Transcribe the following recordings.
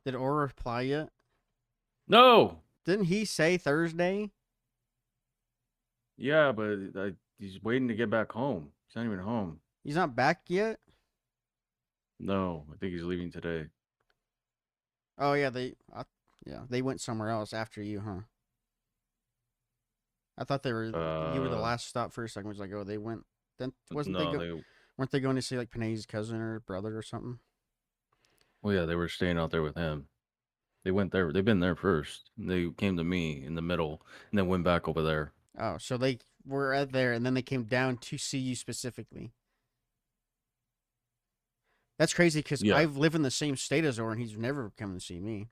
Did Or reply yet? No. Didn't he say Thursday? Yeah, but he's waiting to get back home. He's not even home. He's not back yet? No, I think he's leaving today. Oh, yeah, they went somewhere else after you, huh? I thought you were the Uh, last stop for a second. I was like, oh, they went. Then wasn't they no, go? Weren't they going to see like Panay's cousin or brother or something? well, yeah, they were staying out there with him. They went there. They've been there first. They came to me in the middle, and then went back over there. Oh, so they were at there, and then they came down to see you specifically. That's crazy because I Yeah. live in the same state as Or, and he's never come to see me.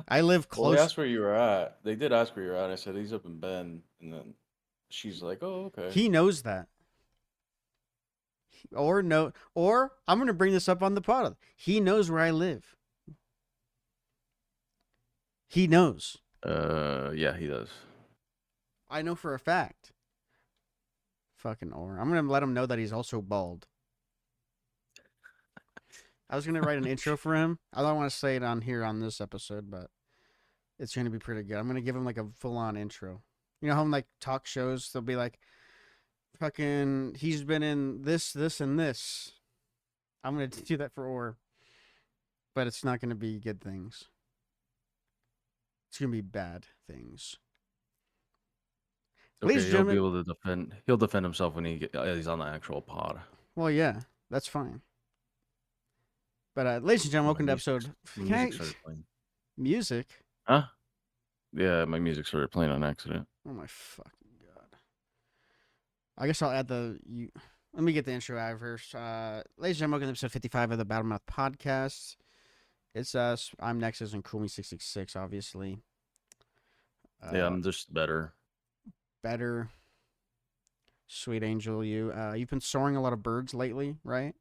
I live Well, they close. asked where you were at. They did ask where you're at. I said he's up in Bend, and then she's like, "Oh, okay." He knows that. Or no, or I'm gonna bring this up on the pod. He knows where I live. He knows. Yeah, he does. I know for a fact. Fucking Or. I'm gonna let him know that he's also bald. I was gonna write an intro for him. I don't want to say it on here on this episode, but it's gonna be pretty good. I'm gonna give him like a full on intro. You know how in like talk shows they'll be like, fucking, he's been in this, this, and this. I'm gonna do that for Or, but it's not gonna be good things. It's gonna be bad things. Ladies Okay, and he'll be gentlemen, able to defend. He'll defend himself when he's on the actual pod. well, yeah, that's fine. But ladies and gentlemen, My welcome to music, episode. my Can music I started playing. music? Huh? Yeah, my music started playing on accident. Oh my fucking god! I guess I'll add the you. Let me get the intro out first. Ladies and gentlemen, welcome to episode 55 of the Battlemouth Podcast. It's us. I'm Nexus and Koolme 666, obviously. Yeah, Uh, I'm just better. better, sweet angel, you. You've been soaring a lot of birds lately, right?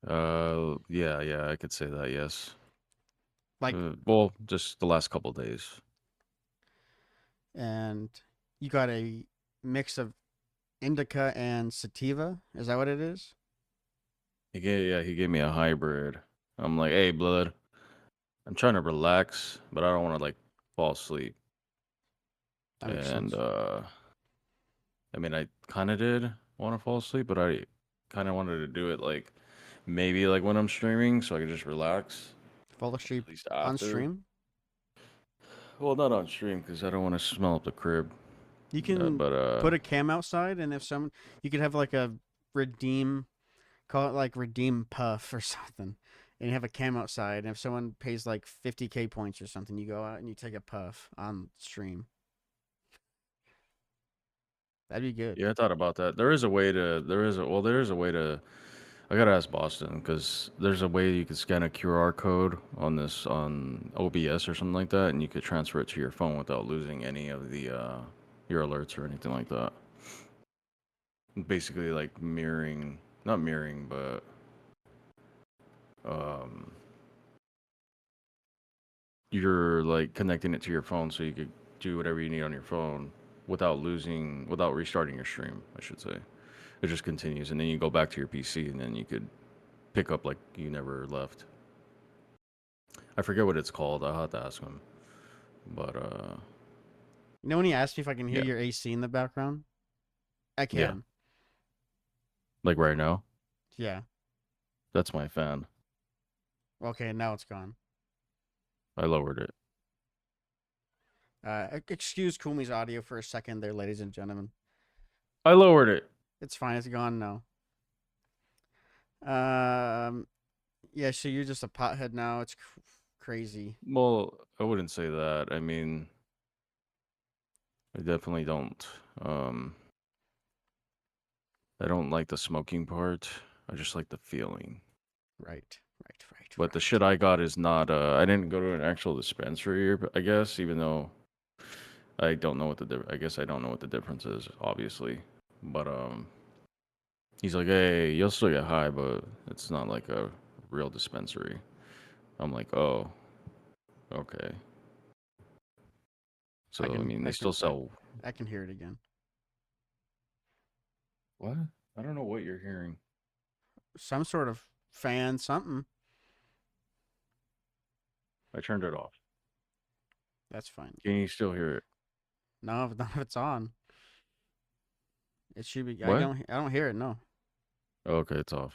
Yeah, I could say that. Yes. Like, Well, just the last couple days. and you got a mix of indica and sativa. Is that what it is? He gave me a hybrid. I'm like, hey, blood, I'm trying to relax, but I don't want to like fall asleep. That makes And sense. I mean, I kind of did want to fall asleep, but I kind of wanted to do it like maybe like when I'm streaming, so I could just relax. Fall asleep At least on after. stream. Well, not on stream because I don't want to smell up the crib. You can But put a cam outside, and if someone, you could have like a redeem, call it like redeem puff or something, and you have a cam outside. And if someone pays like 50K points or something, you go out and you take a puff on stream. That'd be good. yeah, I thought about that. There is a way to. There is a way to. I gotta ask Boston because there's a way you could scan a QR code on this on OBS or something like that, and you could transfer it to your phone without losing any of the your alerts or anything like that. Basically, like mirroring, not mirroring, but um, you're like connecting it to your phone so you could do whatever you need on your phone without restarting your stream. I should say it just continues, and then you go back to your PC, and then you could pick up like you never left. I forget what it's called. I'll have to ask him. But You know when he asked me if I can hear yeah, your AC in the background, I yeah. can. Like right now, Yeah. that's my fan. Okay, now it's gone. I lowered it. Excuse Kumi's audio for a second there, ladies and gentlemen. I lowered it. It's fine. It's gone now. Um, yeah. So you're just a pothead now. It's crazy. Well, I wouldn't say that. I mean, I definitely don't. Um, I don't like the smoking part. I just like the feeling. Right. Right. Right. But the Right. shit I got is not. I didn't go to an actual dispensary. I guess, even though I don't know what I guess I don't know what the difference is. Obviously, but he's like, hey, you'll still get high, but it's not like a real dispensary. I'm like, oh, okay. I So I can. mean, they I still can. I, sell I can hear it again. what? I don't know what you're hearing. Some sort of fan. Something. I turned it off. That's fine. Can you still hear it? No, if not if it's on. It should be. What? I don't hear it. No. Okay, it's off.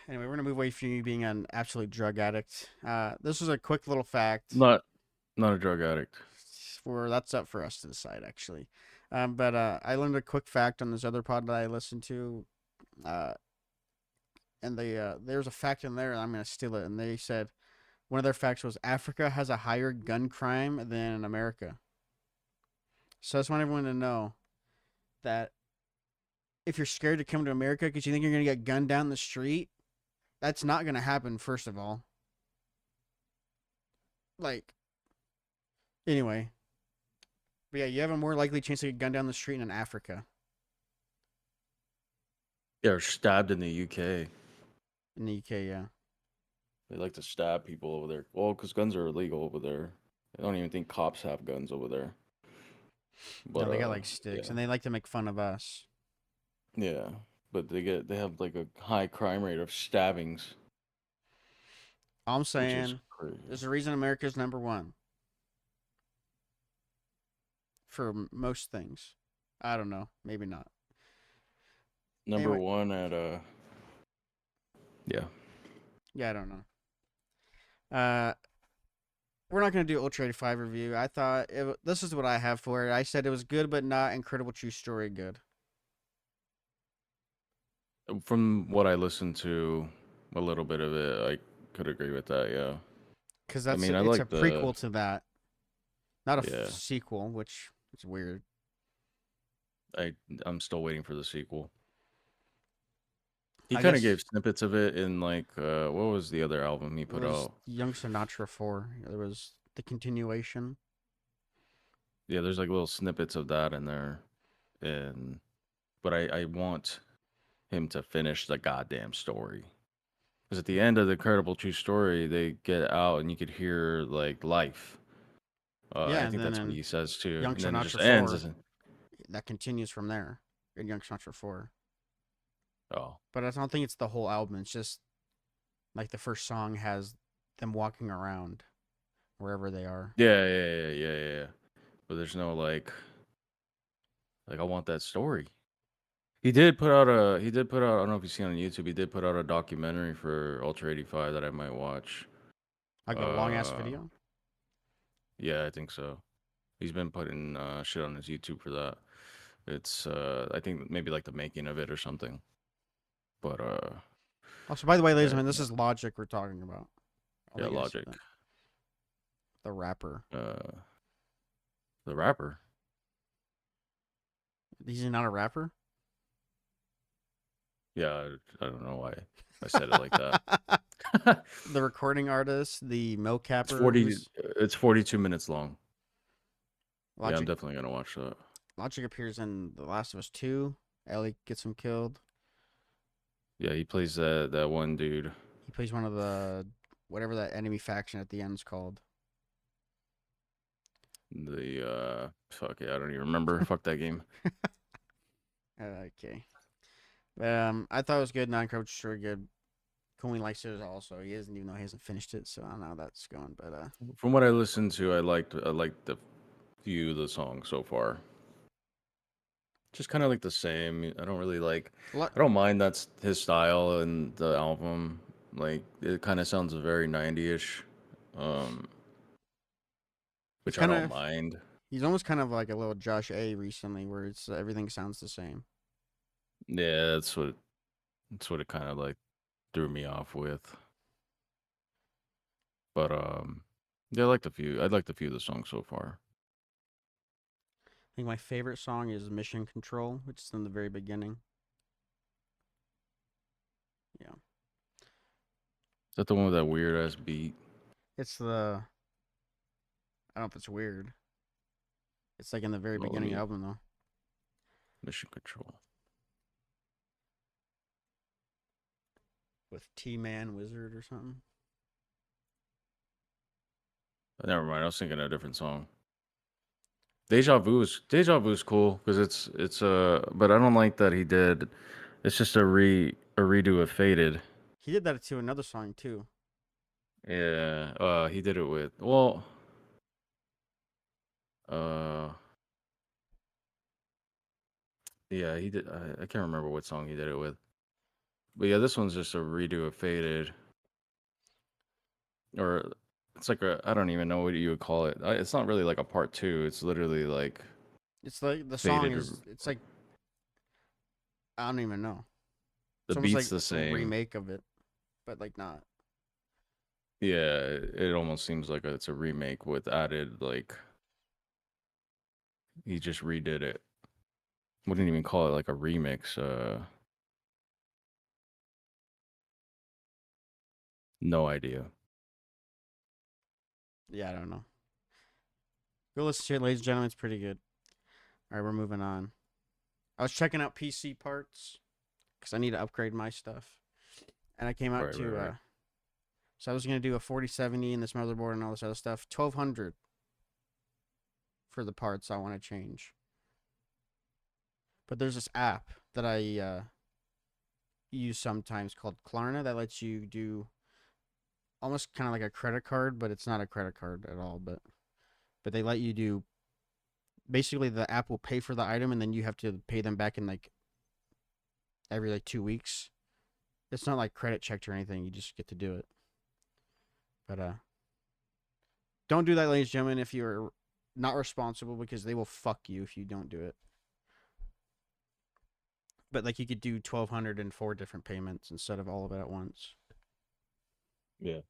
Anyway, we're gonna move away from you being an absolute drug addict. This is a quick little fact. Not not a drug addict. For that's up for us to decide, actually. But I learned a quick fact on this other pod that I listened to. And there's a fact in there, and I'm gonna steal it. And they said one of their facts was Africa has a higher gun crime than America. So I just want everyone to know that if you're scared to come to America because you think you're gonna get gunned down the street, that's not gonna happen. First of all, like anyway, but yeah, you have a more likely chance to get gunned down the street in Africa. They're stabbed in the UK. In the UK, yeah. They like to stab people over there. Well, because guns are illegal over there. I don't even think cops have guns over there. But No, they got like sticks, yeah, and they like to make fun of us. yeah. But they have like a high crime rate of stabbings, All I'm which is saying, crazy. there's a reason America's number one for most things. I don't know, maybe not. Number Anyway, one at yeah. yeah, I don't know. We're not gonna do Ultra 85 review. I thought this is what I have for it. I said it was good, but not incredible true story good. From what I listened to, a little bit of it, I could agree with that. Yeah. Because I mean, I it's a like the prequel to that, not a yeah. sequel, which is weird. I I'm still waiting for the sequel. He I kind of guess gave snippets of it in like what was the other album he it put was out? Young Sinatra 4. There was the continuation. Yeah, there's like little snippets of that in there, and but I want him to finish the goddamn story. Because at the end of the Incredible True Story, they get out and you could hear like life. Yeah, I and think then that's what in he says too, Young and then it just Sinatra ends. 4, Isn't that continues from there in Young Sinatra 4. oh But I don't think it's the whole album. It's just like the first song has them walking around wherever they are. yeah. But there's no like I want that story. He did put out I don't know if you've seen on YouTube. He did put out a documentary for Ultra 85 that I might watch. Like a long ass Uh, video. yeah, I think so. He's been putting shit on his YouTube for that. It's I think maybe like the making of it or something. But Also, by the way, ladies and yeah, gentlemen, this is Logic we're talking about. I'll yeah, let you guys see Logic. that. The rapper. The rapper. He's not a rapper? Yeah, I don't know why I said it like that. The recording artist, the It's mocapper 40 who's it's 42 minutes long. Yeah, I'm Logic. definitely going to watch that. Logic appears in The Last of Us 2. Ellie gets him killed. Yeah, he plays that one dude. He plays one of the whatever that enemy faction at the end's called. The fuck yeah, I don't even remember. Fuck that game. Okay. I thought it was good. Non-coach sure good. Koolme likes it also. He doesn't even know he hasn't finished it, so I don't know how that's going. But From what I listened to, I liked the few of the songs so far. Just kind of like the same. I don't really like. lot, I don't mind that's his style and the album. Like it kind of sounds very 90ish, um, he's which I kind don't of mind. he's almost kind of like a little Josh A recently, where it's everything sounds the same. Yeah, that's what it kind of like threw me off with. But yeah, I liked a few. I liked a few of the songs so far. I think my favorite song is Mission Control, which is in the very beginning. Yeah, Is that the one with that weird ass beat? it's the. I don't know if it's weird. It's like in the very Oh, let beginning me album though. Mission Control. With T Man Wizard or something. Never mind. I was thinking of a different song. Deja Vu's cool because it's but I don't like that he did. It's just a redo of Faded. He did that to another song too. Yeah. He did it with uh yeah, he did. I can't remember what song he did it with. But yeah, this one's just a redo of Faded, or it's like I don't even know what you would call it. It's not really like a part two. It's literally like It's like the song Faded. is. It's like I don't even know. The It's almost beat's like the a same. remake of it, but like not. Yeah, it almost seems like it's a remake with added like he just redid it. Wouldn't even call it like a remix. No idea. Yeah, I don't know. Go listen to it, ladies and gentlemen. It's pretty good. All right, we're moving on. I was checking out PC parts because I need to upgrade my stuff, and I came out Right, right, to right. so I was gonna do a 4070 in this motherboard and all this other stuff. 1200 for the parts I want to change. But there's this app that I use sometimes called Klarna that lets you do almost kind of like a credit card, but it's not a credit card at all. But they let you do basically the app will pay for the item and then you have to pay them back in like every like 2 weeks. It's not like credit checked or anything. You just get to do it. But don't do that, ladies and gentlemen, if you're not responsible because they will fuck you if you don't do it. But like you could do 1200 in 4 different payments instead of all of it at once. Yeah.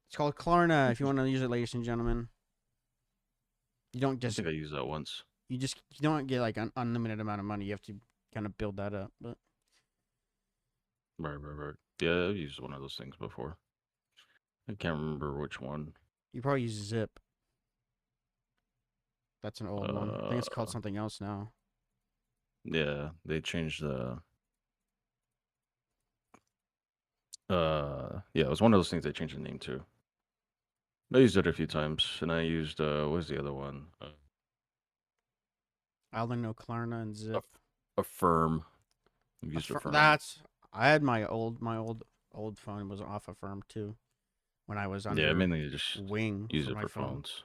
It's called Klarna if you want to use it, ladies and gentlemen. You don't I just think I used that once. you don't get like an unlimited amount of money. You have to kind of build that up. But Right, right, right. Yeah, I've used one of those things before. I can't remember which one. you probably use Zip. That's an old one. I think it's called Uh, something else now. yeah, they changed the. Yeah, it was one of those things they changed the name to. I used it a few times, and I used what was the other one? I only know Klarna and Zip. Affirm. I've used Affirm. That's I had my old phone was off of Firm too when I was Yeah, under mainly just Wing use for it my for phone. phones.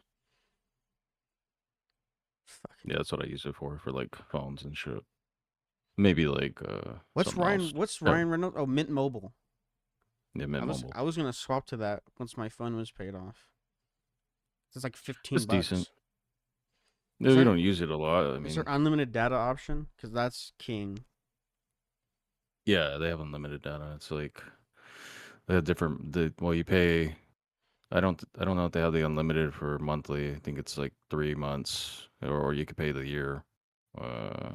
Fucking Yeah, that's what I use it for like phones and shit. Maybe like something else. What's Oh, Ryan Reynolds? Oh, Mint Mobile. yeah, Mint Mobile. I was gonna swap to that once my phone was paid off. It's like 15 It's decent. bucks. No, Is you there don't use it a lot. I is there mean, unlimited data option? Because that's king. yeah, they have unlimited data. It's like they have different. Well, you pay. I don't know if they have the unlimited for monthly. I think it's like 3 months, or you could pay the year. Uh,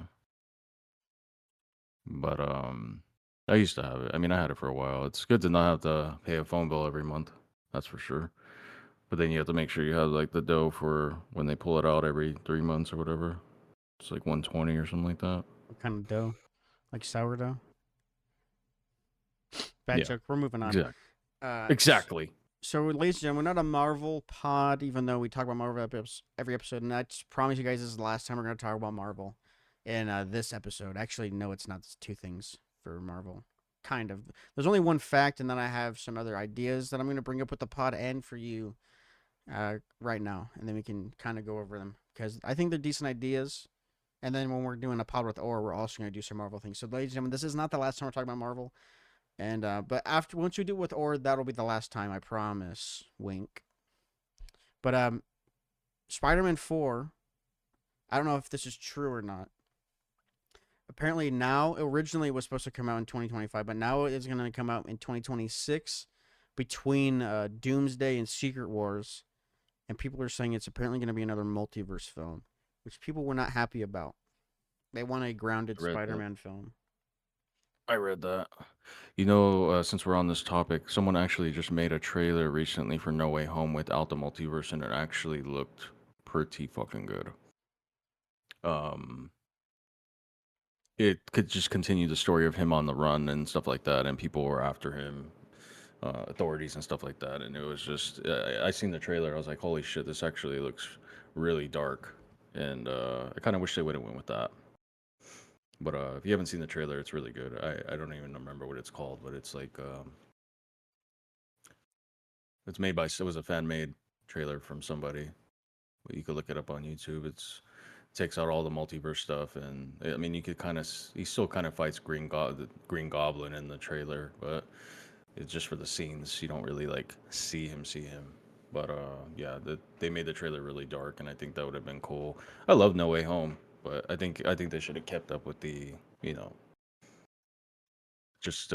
but I used to have it. I mean, I had it for a while. It's good to not have to pay a phone bill every month. That's for sure. But then you have to make sure you have like the dough for when they pull it out every 3 months or whatever. It's like 120 or something like that. What kind of dough? Like sourdough? Bad Yeah, joke. We're moving on. exactly. Uh, s- Exactly. so, ladies and gentlemen, we're not a Marvel pod, even though we talk about Marvel every episode. And I just promise you guys this is the last time we're going to talk about Marvel in this episode. Actually, no, it's not. It's two things for Marvel. Kind of. There's only one fact, and then I have some other ideas that I'm going to bring up with the pod and for you right now. And then we can kind of go over them because I think they're decent ideas. And then when we're doing a pod with Or, we're also going to do some Marvel things. So, ladies and gentlemen, this is not the last time we're talking about Marvel. And but after once we do it with Or, that'll be the last time, I promise. Wink. But Spider-Man 4, I don't know if this is true or not. Apparently now, originally it was supposed to come out in 2025, but now it's going to come out in 2026 between Doomsday and Secret Wars. And people are saying it's apparently going to be another multiverse film, which people were not happy about. They want a grounded I read that. Spider-Man film. I read that. Since we're on this topic, someone actually just made a trailer recently for No Way Home without the multiverse, and it actually looked pretty fucking good. Um, it could just continue the story of him on the run and stuff like that, and people were after him, authorities and stuff like that. And it was just, I seen the trailer, I was like, holy shit, this actually looks really dark, and I kind of wish they would have went with that. But if you haven't seen the trailer, it's really good. I don't even remember what it's called, but it's like It's made by, it was a fan made trailer from somebody. You could look it up on YouTube. Takes out all the multiverse stuff, and I mean, you could kind of, he still kind of fights the Green Goblin in the trailer, but it's just for the scenes. You don't really like see him. But yeah, they made the trailer really dark, and I think that would have been cool. I love No Way Home, but I think they should have kept up with the, you know, just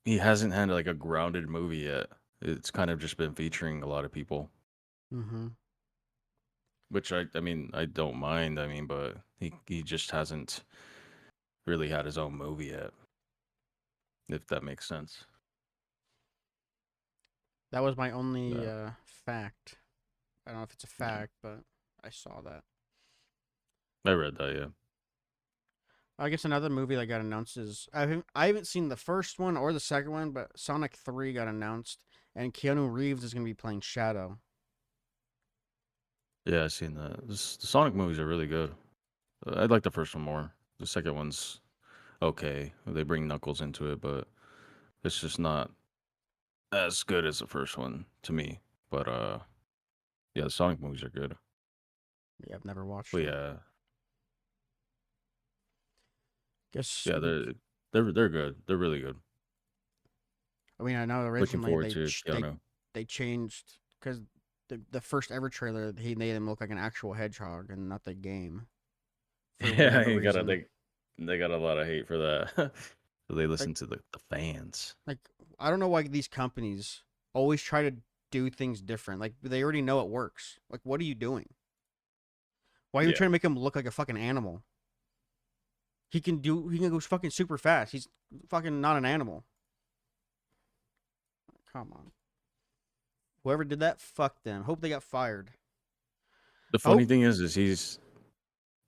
he hasn't had like a grounded movie yet. It's kind of just been featuring a lot of people, Mm-hmm. which I mean I don't mind. I mean, but he just hasn't really had his own movie yet, if that makes sense. That was my only Yeah, fact. I don't know if it's a yeah. fact, but I saw that. I read that. Yeah, I guess another movie that got announced is I haven't seen the first one or the second one, but Sonic 3 got announced, and Keanu Reeves is going to be playing Shadow. yeah. I seen that. The Sonic movies are really good. I like the first one more. The second one's okay. They bring Knuckles into it, but it's just not as good as the first one to me. But yeah, the Sonic movies are good. Yeah, I've never watched But them. yeah, Guess yeah, we could. they're good. They're really good. I mean, I know Looking originally forward to Keanu. they changed because the first ever trailer he made him look like an actual hedgehog and not the game for Yeah, whatever you gotta reason. they got a lot of hate for that. So they Like listen to the fans. like I don't know why these companies always try to do things different. Like they already know it works. Like what are you doing? Why are you Yeah. trying to make him look like a fucking animal? He can go fucking super fast. He's fucking not an animal. Come on. Whoever did that, fuck them. Hope they got fired. The I funny hope thing is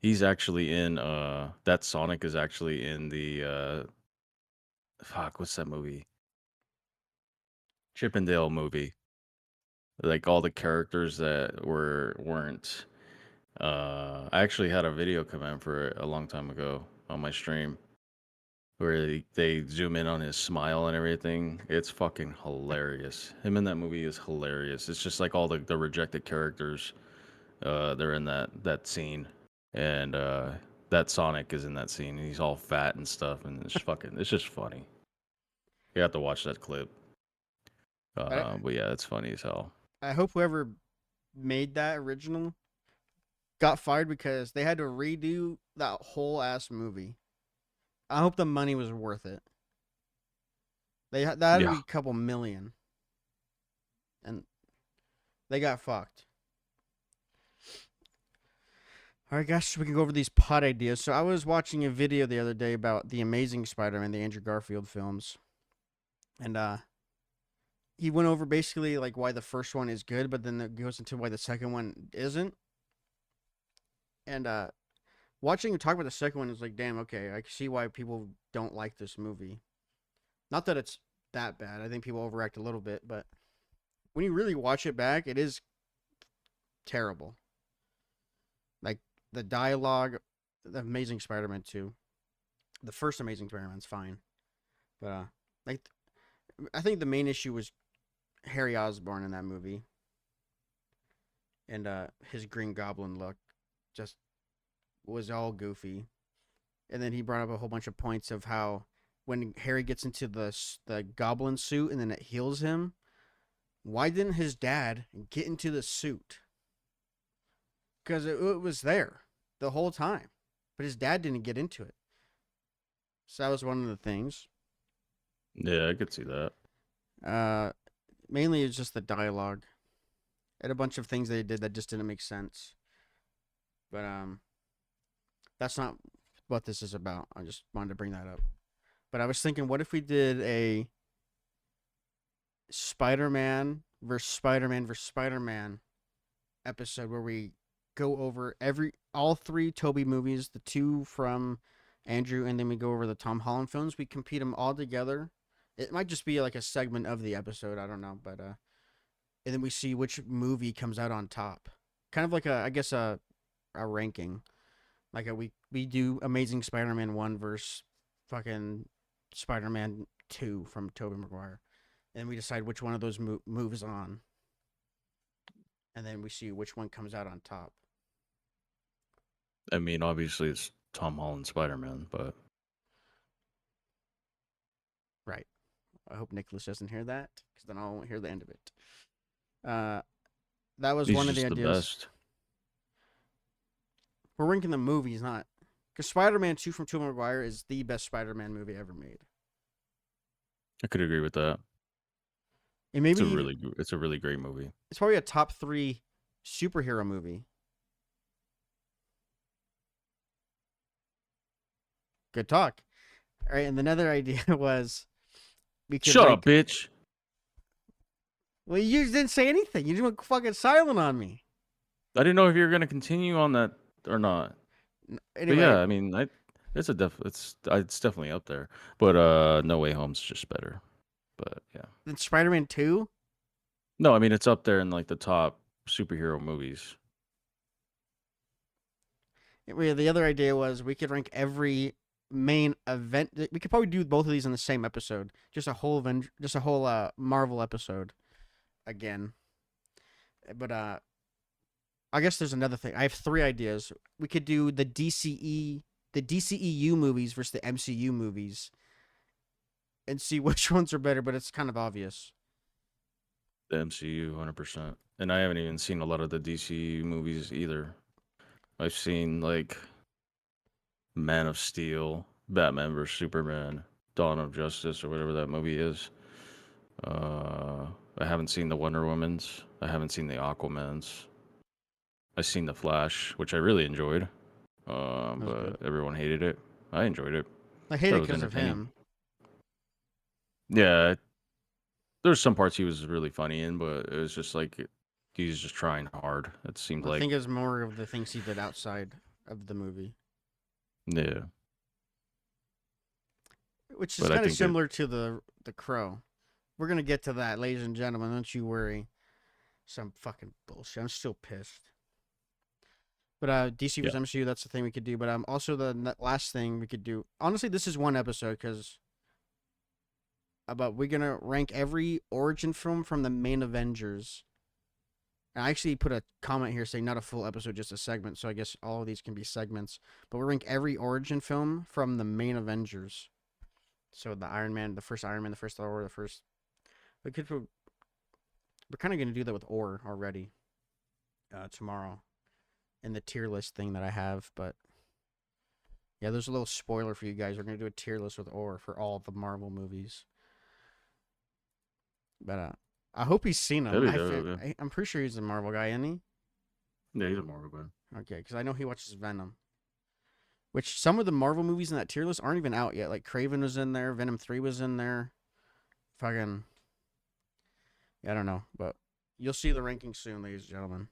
he's actually in that Sonic is actually in the fuck, what's that movie? Chippendale movie. Like all the characters that weren't I actually had a video come in for it a long time ago on my stream where they zoom in on his smile and everything. It's fucking hilarious. Him in that movie is hilarious. It's just like all the rejected characters. They're in that scene, and that Sonic is in that scene. And he's all fat and stuff, and it's just funny. You have to watch that clip. I, But yeah, it's funny as hell. I hope whoever made that original got fired because they had to redo that whole ass movie. I hope the money was worth it. That had to Yeah. be a couple million, and they got fucked. All right, guys, we can go over these pod ideas. So I was watching a video the other day about the Amazing Spider-Man, the Andrew Garfield films, and he went over basically like why the first one is good, but then it goes into why the second one isn't. And watching him talk about the second one is like, damn, okay, I can see why people don't like this movie. Not that it's that bad. I think people overact a little bit, but when you really watch it back, it is terrible. Like the dialogue, the Amazing Spider-Man 2, the first Amazing Spider-Man's fine, but like I think the main issue was Harry Osborn in that movie and his Green Goblin look just was all goofy. And then he brought up a whole bunch of points of how when Harry gets into the Goblin suit and then it heals him, why didn't his dad get into the suit? Because it was there the whole time, but his dad didn't get into it. So that was one of the things. Yeah, I could see that. Uh, Mainly it's just the dialogue and a bunch of things they did that just didn't make sense. But that's not what this is about. I just wanted to bring that up. But I was thinking, what if we did a Spider-Man versus Spider-Man episode where we go over all three Toby movies, the two from Andrew, and then we go over the Tom Holland films. We compete them all together. It might just be like a segment of the episode. I don't know, but and then we see which movie comes out on top. Kind of like I guess a ranking. Like we do Amazing Spider-Man 1 versus fucking Spider-Man 2 from Tobey Maguire. And we decide which one of those moves on. and then we see which one comes out on top. I mean, obviously it's Tom Holland Spider-Man, but Right. I hope Nicholas doesn't hear that, because then I won't hear the end of it. Uh, that was he's one of the just the ideas. best. We're ranking the movies, not because Spider-Man 2 from Tobey Maguire is the best Spider-Man movie ever made. I could agree with that. And It's maybe a even it's a really great movie. it's probably a top 3 superhero movie. Good talk. All right, and another idea was we could Shut up, rank. bitch. Well, you didn't say anything. You just went fucking silent on me. I didn't know if you were gonna continue on that or not. But Anyway, yeah, I mean, it's definitely up there. But No Way Home's just better. But yeah. then Spider-Man 2. No, I mean it's up there in like the top superhero movies. The other idea was we could rank every main event. We could probably do both of these in the same episode. Just a whole Marvel episode again. But I guess there's another thing. I have 3 ideas. We could do the DCEU movies versus the MCU movies, and see which ones are better. But it's kind of obvious. The MCU, 100%. And I haven't even seen a lot of the DC movies either. I've seen like Man of Steel, Batman vs Superman, Dawn of Justice, or whatever that movie is. I haven't seen the Wonder Woman's. I haven't seen the Aquaman's. I've seen the Flash, which I really enjoyed. That was good. But everyone hated it. I enjoyed it. I hate Thought it it was because of entertaining. him. Yeah, there's some parts he was really funny in, but it was just like he's just trying hard. It seemed I like. think it's more of the things he did outside of the movie, Yeah, which is but I kind of think that similar to the Crow. We're gonna get to that, ladies and gentlemen. Don't you worry. Some fucking bullshit. I'm still pissed. But DC yeah, vs MCU, that's the thing we could do. But also the last thing we could do. Honestly, this is one episode because but we're gonna rank every origin film from the main Avengers. And I actually put a comment here saying not a full episode, just a segment. So I guess all of these can be segments. But we rank every origin film from the main Avengers. So the Iron Man, the first Iron Man, the first Thor, the first. We could. We're kind of gonna do that with Or already. Tomorrow, in the tier list thing that I have, but yeah, there's a little spoiler for you guys. We're gonna do a tier list with Or for all of the Marvel movies. But I hope he's seen them. that'd be dope. Yeah, I'm pretty sure he's a Marvel guy, isn't he? yeah, he's a Marvel guy. Okay, because I know he watches Venom. Which some of the Marvel movies in that tier list aren't even out yet. Like Craven was in there, Venom 3 was in there. Fucking, yeah, I don't know, but you'll see the ranking soon, ladies and gentlemen.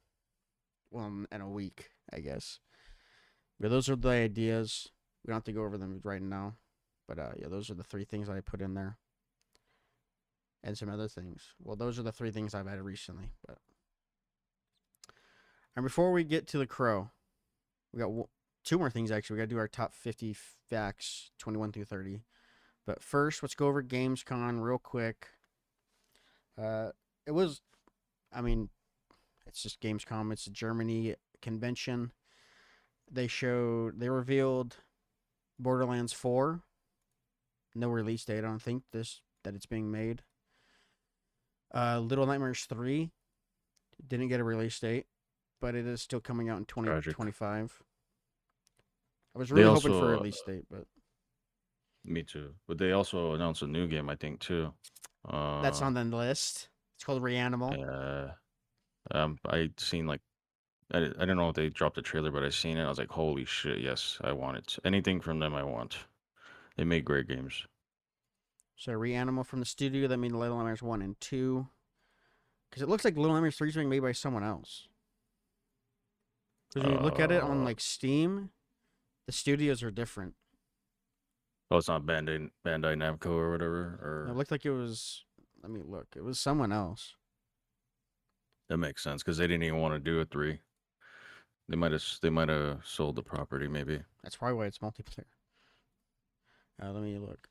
Well, in a week, I guess. But those are the ideas. We don't have to go over them right now. But yeah, those are the 3 things I put in there. And some other things. Well, those are the 3 things I've added recently. But and before we get to the Crow, we got 2 more things actually. We got to do our top 50 facts, 21 through 30. But first, let's go over Gamescom real quick. It was, I mean, it's just Gamescom. It's a Germany convention. They revealed Borderlands 4. No release date. I don't think that it's being made. Little Nightmares 3 didn't get a release date, but it is still coming out in Tragic. 2025. I was They really hoping for a also, release date, but me too. But they also announced a new game, I think, too. that's Uh, on the list. It's called Reanimal. yeah. I seen like I don't know if they dropped a trailer, but I seen it. I was like, holy shit, yes, I want it. Anything from them, I want. They make great games. So Reanimal from the studio that made Little Nightmares 1 and 2. Because it looks like Little Nightmares 3 is being made by someone else. Because when you look at it on Uh, like Steam, the studios are different. oh, it's not Bandai Namco or whatever, It or looked like it was. Let me look. It was someone else. that makes sense because they didn't even want to do a 3. They might have sold the property maybe. That's probably why it's multiplayer. Let me look.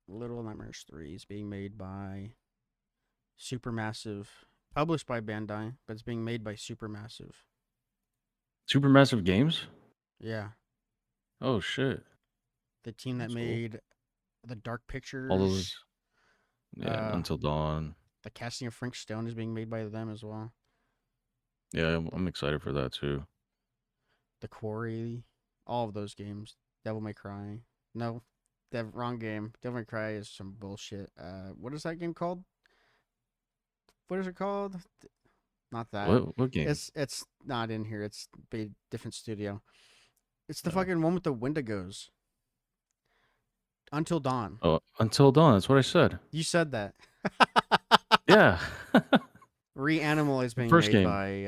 Little Nightmares 3 is being made by Supermassive Published by Bandai, but it's being made by Supermassive. Supermassive Games. Yeah, Oh shit, the team that that's cool. made the Dark All Pictures. those, yeah, Uh, Until Dawn. the casting of Frank Stone is being made by them as well. Yeah, I'm excited for that too. The Quarry, all of those games. Devil May Cry. No, wrong game. Devil May Cry is some bullshit. What is that game called? What is it called? Not that. What game? It's not in here. It's a different studio. It's the No. fucking one with the Wendigos. Until Dawn. Oh, Until Dawn. That's what I said. You said that. Yeah, Reanimal is the being first made game. by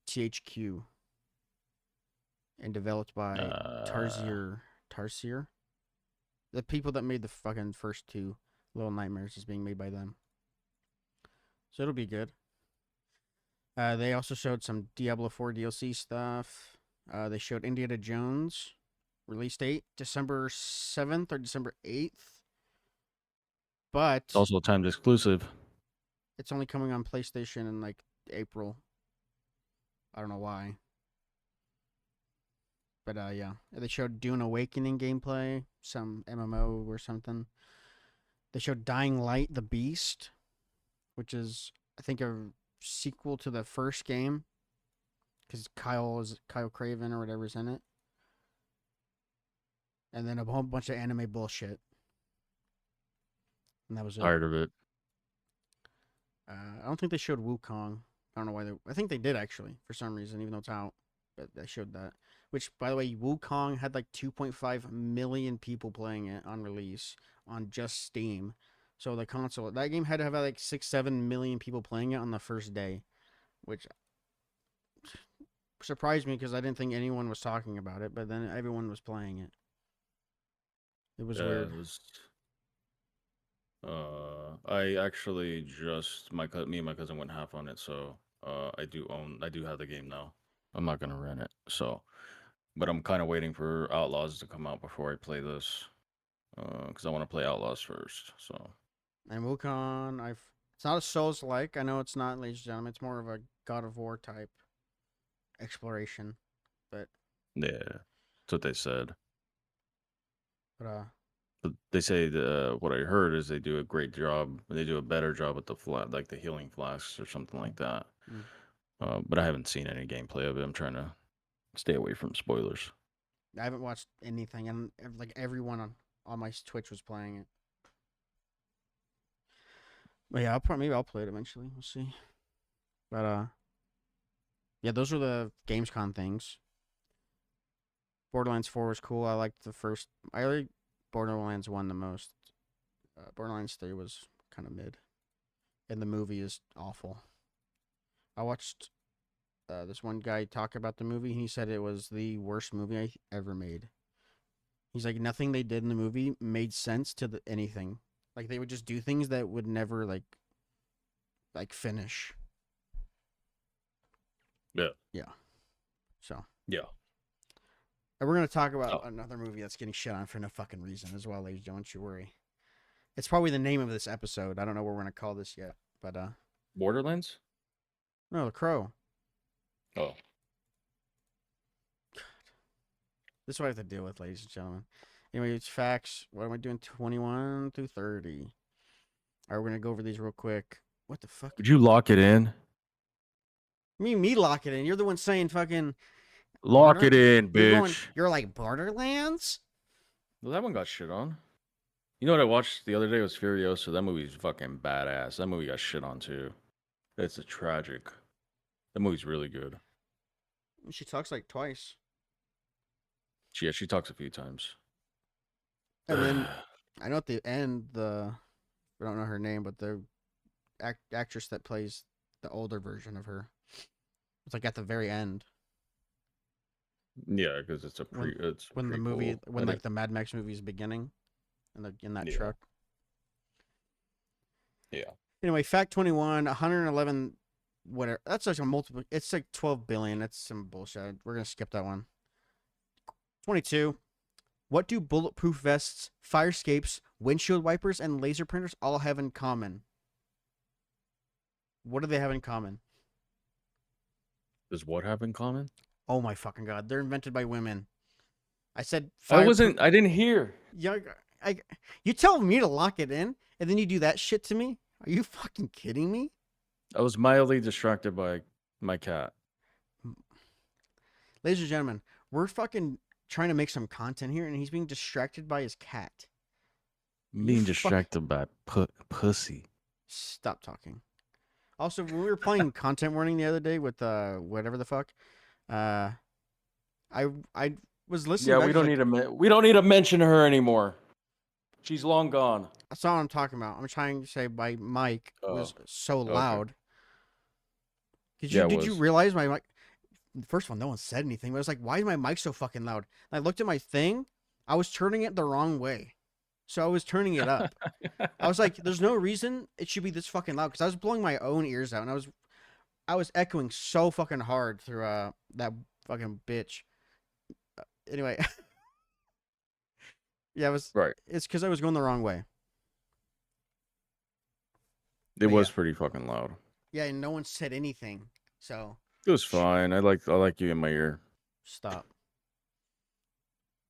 THQ and developed by Uh, Tarsier. The people that made the fucking first two Little Nightmares is being made by them. So it'll be good. They also showed some Diablo 4 DLC stuff. They showed Indiana Jones release date December 7th or December 8th. But it's also a timed exclusive. it's only coming on PlayStation in like April. I don't know why. But yeah, they showed Dune Awakening gameplay, some MMO or something. They showed Dying Light: The Beast, which is I think a sequel to the first game because Kyle Craven or whatever's in it, and then a whole bunch of anime bullshit, and that was it. Tired of it. I don't think they showed Wukong. I don't know why they. I think they did actually for some reason, even though it's out. But they showed that. Which, by the way, Wukong had like 2.5 million people playing it on release on just Steam. So the console, that game had to have like 6-7 million people playing it on the first day, which surprised me because I didn't think anyone was talking about it. But then everyone was playing it. It was weird. It was. I actually just me and my cousin went half on it, so I do have the game now. I'm not gonna rent it, so but I'm kind of waiting for Outlaws to come out before I play this, because I want to play Outlaws first. So And Wukong, it's not a Souls like. I know it's not, ladies and gentlemen. It's more of a God of War type exploration. But yeah, that's what they said. but But they say what I heard is they do a great job. They do a better job with the like the healing flasks or something like that. mm. But I haven't seen any gameplay of it. I'm trying to stay away from spoilers. I haven't watched anything, and like everyone on my Twitch was playing it. But yeah, maybe I'll play it eventually. We'll see. But yeah, those are the Gamescom things. Borderlands 4 was cool. I liked the first. I like Borderlands 1 the most. Borderlands 3 was kind of mid, and the movie is awful. I watched this one guy talk about the movie. He said it was the worst movie I ever made. He's like, nothing they did in the movie made sense to anything. Like they would just do things that would never like finish. Yeah. Yeah. So Yeah. and we're gonna talk about Oh, another movie that's getting shit on for no fucking reason as well, ladies. Don't you worry. It's probably the name of this episode. I don't know what we're gonna call this yet, but Borderlands. no, The Crow. Oh, This is what I have to deal with, ladies and gentlemen. Anyway, it's facts. What am I doing? 21 through 30. All right, we're gonna go over these real quick. What the fuck? would you lock it in? Me lock it in. You're the one saying fucking Lock border. it in, You're going. bitch. You're like Borderlands. Well, that one got shit on. You know what I watched the other day was Furiosa. That movie's fucking badass. That movie got shit on too. It's a tragic. That movie's really good. She talks like twice, Yeah, she talks a few times. and then I know at the end I don't know her name, but the actress that plays the older version of her. It's like at the very end Yeah, because it's when it's when the pretty movie cool. when like the Mad Max movie is beginning, in that Yeah. truck. Yeah. Anyway, fact 21, 111, whatever. That's like a multiple. It's like 12 billion. That's some bullshit. We're gonna skip that one. 22. What do bulletproof vests, fire escapes, windshield wipers, and laser printers all have in common? What do they have in common? Does what have in common? Oh my fucking god, they're invented by women. I said I fireproof. wasn't. I didn't hear. Yeah, you tell me to lock it in, and then you do that shit to me? Are you fucking kidding me? I was mildly distracted by my cat. Ladies and gentlemen, we're fucking trying to make some content here, and he's being distracted by his cat. Are you Being fuck? distracted by pussy. Stop talking. Also, when we were playing content warning the other day with whatever the fuck, uh, I was listening Yeah, back. we It's don't like need to. We don't need to mention her anymore. She's long gone. that's not what I'm talking about. I'm trying to say my mic Oh, was so okay. loud. Yeah, it Did you was. realize my mic? First of all, no one said anything, but I was like, why is my mic so fucking loud? And I looked at my thing. I was turning it the wrong way, so I was turning it up. I was like, there's no reason it should be this fucking loud because I was blowing my own ears out, and I was echoing so fucking hard through that fucking bitch. Anyway, yeah, Right. it's because I was going the wrong way. It But yeah, was pretty fucking loud. yeah, and no one said anything. So It was fine. I like you in my ear. stop.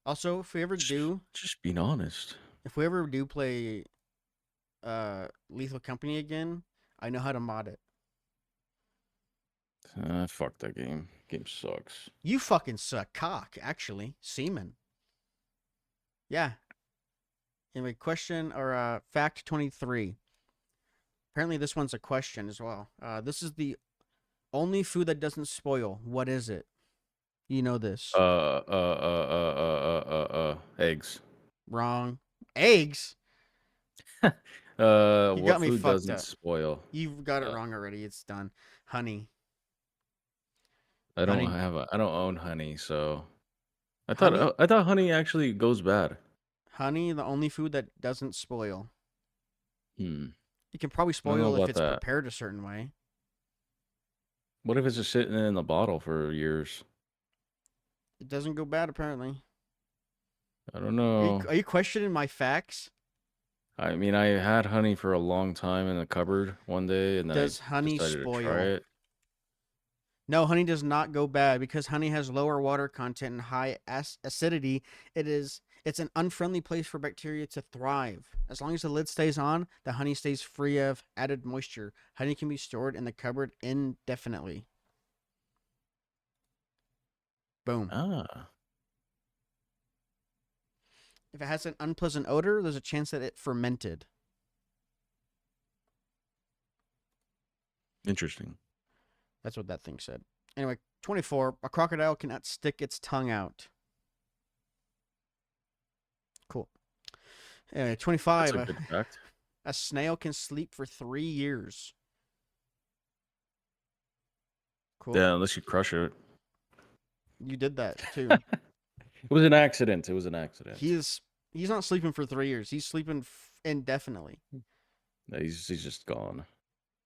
Also, Just being honest. if we ever do play Lethal Company again, I know how to mod it. Fuck that game. Game sucks. You fucking suck cock, actually. Semen. Yeah. Anyway, question or fact 23. Apparently this one's a question as well. This is the only food that doesn't spoil. What is it? You know this. Eggs. Wrong. Eggs? You What got me food fucked doesn't up. spoil? You've got it Uh, wrong already. It's done. Honey. I Honey. don't own honey, so Honey? I thought honey actually goes bad. Honey, the only food that doesn't spoil. Hmm. It can probably I don't know spoil if about it's that. prepared a certain way. What if it's just sitting in the bottle for years? It doesn't go bad apparently. I don't know. Are you questioning my facts? I mean, I had honey for a long time in the cupboard one day, and then I Does honey decided to try spoil? it. No, honey does not go bad because honey has lower water content and high acidity. It's an unfriendly place for bacteria to thrive. As long as the lid stays on, the honey stays free of added moisture. Honey can be stored in the cupboard indefinitely. Boom. Ah, If it has an unpleasant odor, there's a chance that it fermented. interesting. That's what that thing said. Anyway, 24. A crocodile cannot stick its tongue out. Cool. Anyway, That's 25. a good fact. A snail can sleep for 3 years. Cool. Yeah, unless you crush it. You did that too. It was an accident. It was an accident. He's not sleeping for 3 years. He's sleeping indefinitely. Yeah, he's just gone.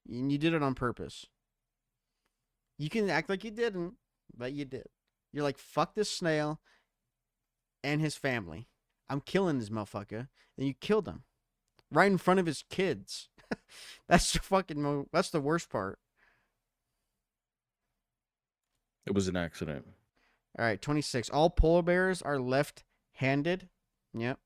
And you did it on purpose. You can act like you didn't, but you did. You're like, fuck this snail and his family. I'm killing this motherfucker. And you killed him right in front of his kids. That's the worst part. It was an accident. All right, 26. All polar bears are left-handed. Yep.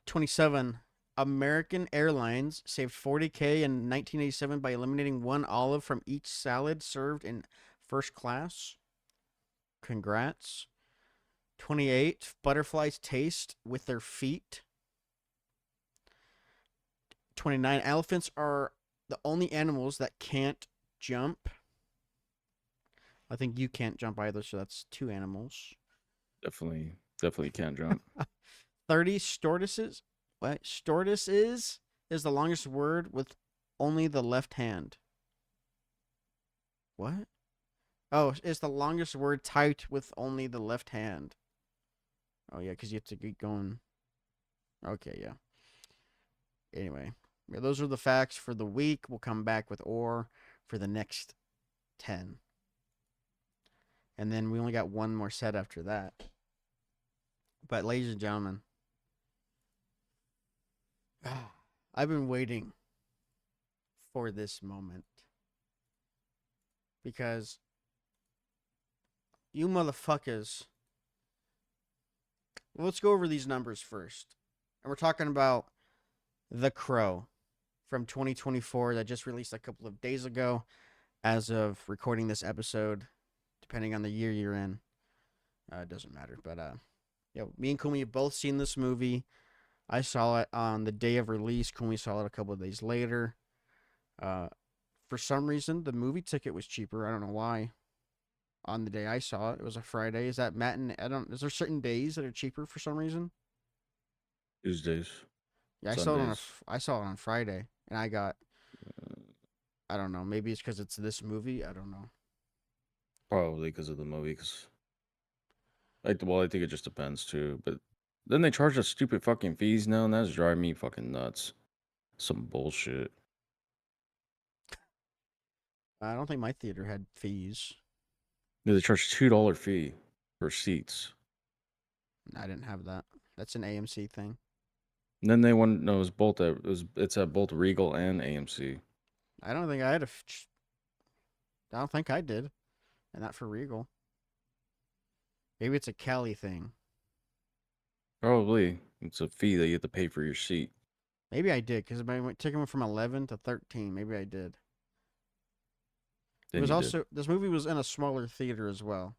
27. American Airlines saved $40K in 1987 by eliminating one olive from each salad served in first class. Congrats. 28. Butterflies taste with their feet. 29. Elephants are the only animals that can't jump. I think you can't jump either, so that's 2 animals. Definitely can't jump. 30. Tortoises. What? Tortoise is the longest word with only the left hand. What? Oh, it's the longest word typed with only the left hand. Oh, yeah, because you have to keep going. Okay, yeah. Anyway, yeah, those are the facts for the week. We'll come back with or for the next 10. And then we only got one more set after that. But, ladies and gentlemen, I've been waiting for this moment because you motherfuckers. Let's go over these numbers first. And we're talking about The Crow from 2024 that just released a couple of days ago as of recording this episode, depending on the year you're in. It doesn't matter. But me and Koolme have both seen this movie. I saw it on the day of release. Koolme saw it a couple of days later. For some reason, the movie ticket was cheaper. I don't know why. On the day I saw it, it was a Friday. Is that matinee? Is there certain days that are cheaper for some reason? Tuesdays, Yeah, Sundays. I saw it on Friday, and I got, I don't know. Maybe it's because it's this movie. I don't know. Probably because of the movie. Cause I think it just depends too. But then they charge us stupid fucking fees now, and that's driving me fucking nuts. Some bullshit. I don't think my theater had fees. Yeah, they charge $2 fee for seats. I didn't have that. That's an AMC thing. And then they want no, it's at both Regal and AMC. I don't think I had I don't think I did, and not for Regal. Maybe it's a Cali thing. Probably it's a fee that you have to pay for your seat. Maybe I did because my ticket went from 11 to 13. Maybe I did. It Then was you did. also this movie was in a smaller theater as well.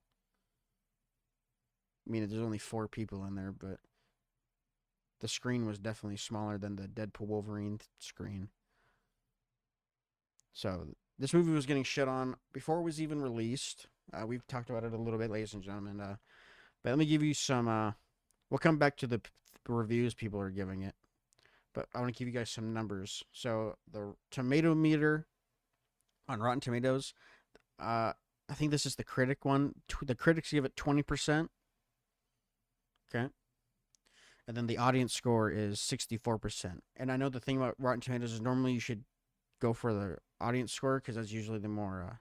I mean, there's only 4 people in there, but the screen was definitely smaller than the Deadpool Wolverine screen. So this movie was getting shit on before it was even released. We've talked about it a little bit, ladies and gentlemen. But let me give you some. We'll come back to the reviews people are giving it, but I want to give you guys some numbers. So the tomato meter on Rotten Tomatoes. I think this is the critic one. The critics give it 20%. Okay. And then the audience score is 64%. And I know the thing about Rotten Tomatoes is normally you should go for the audience score because that's usually the more,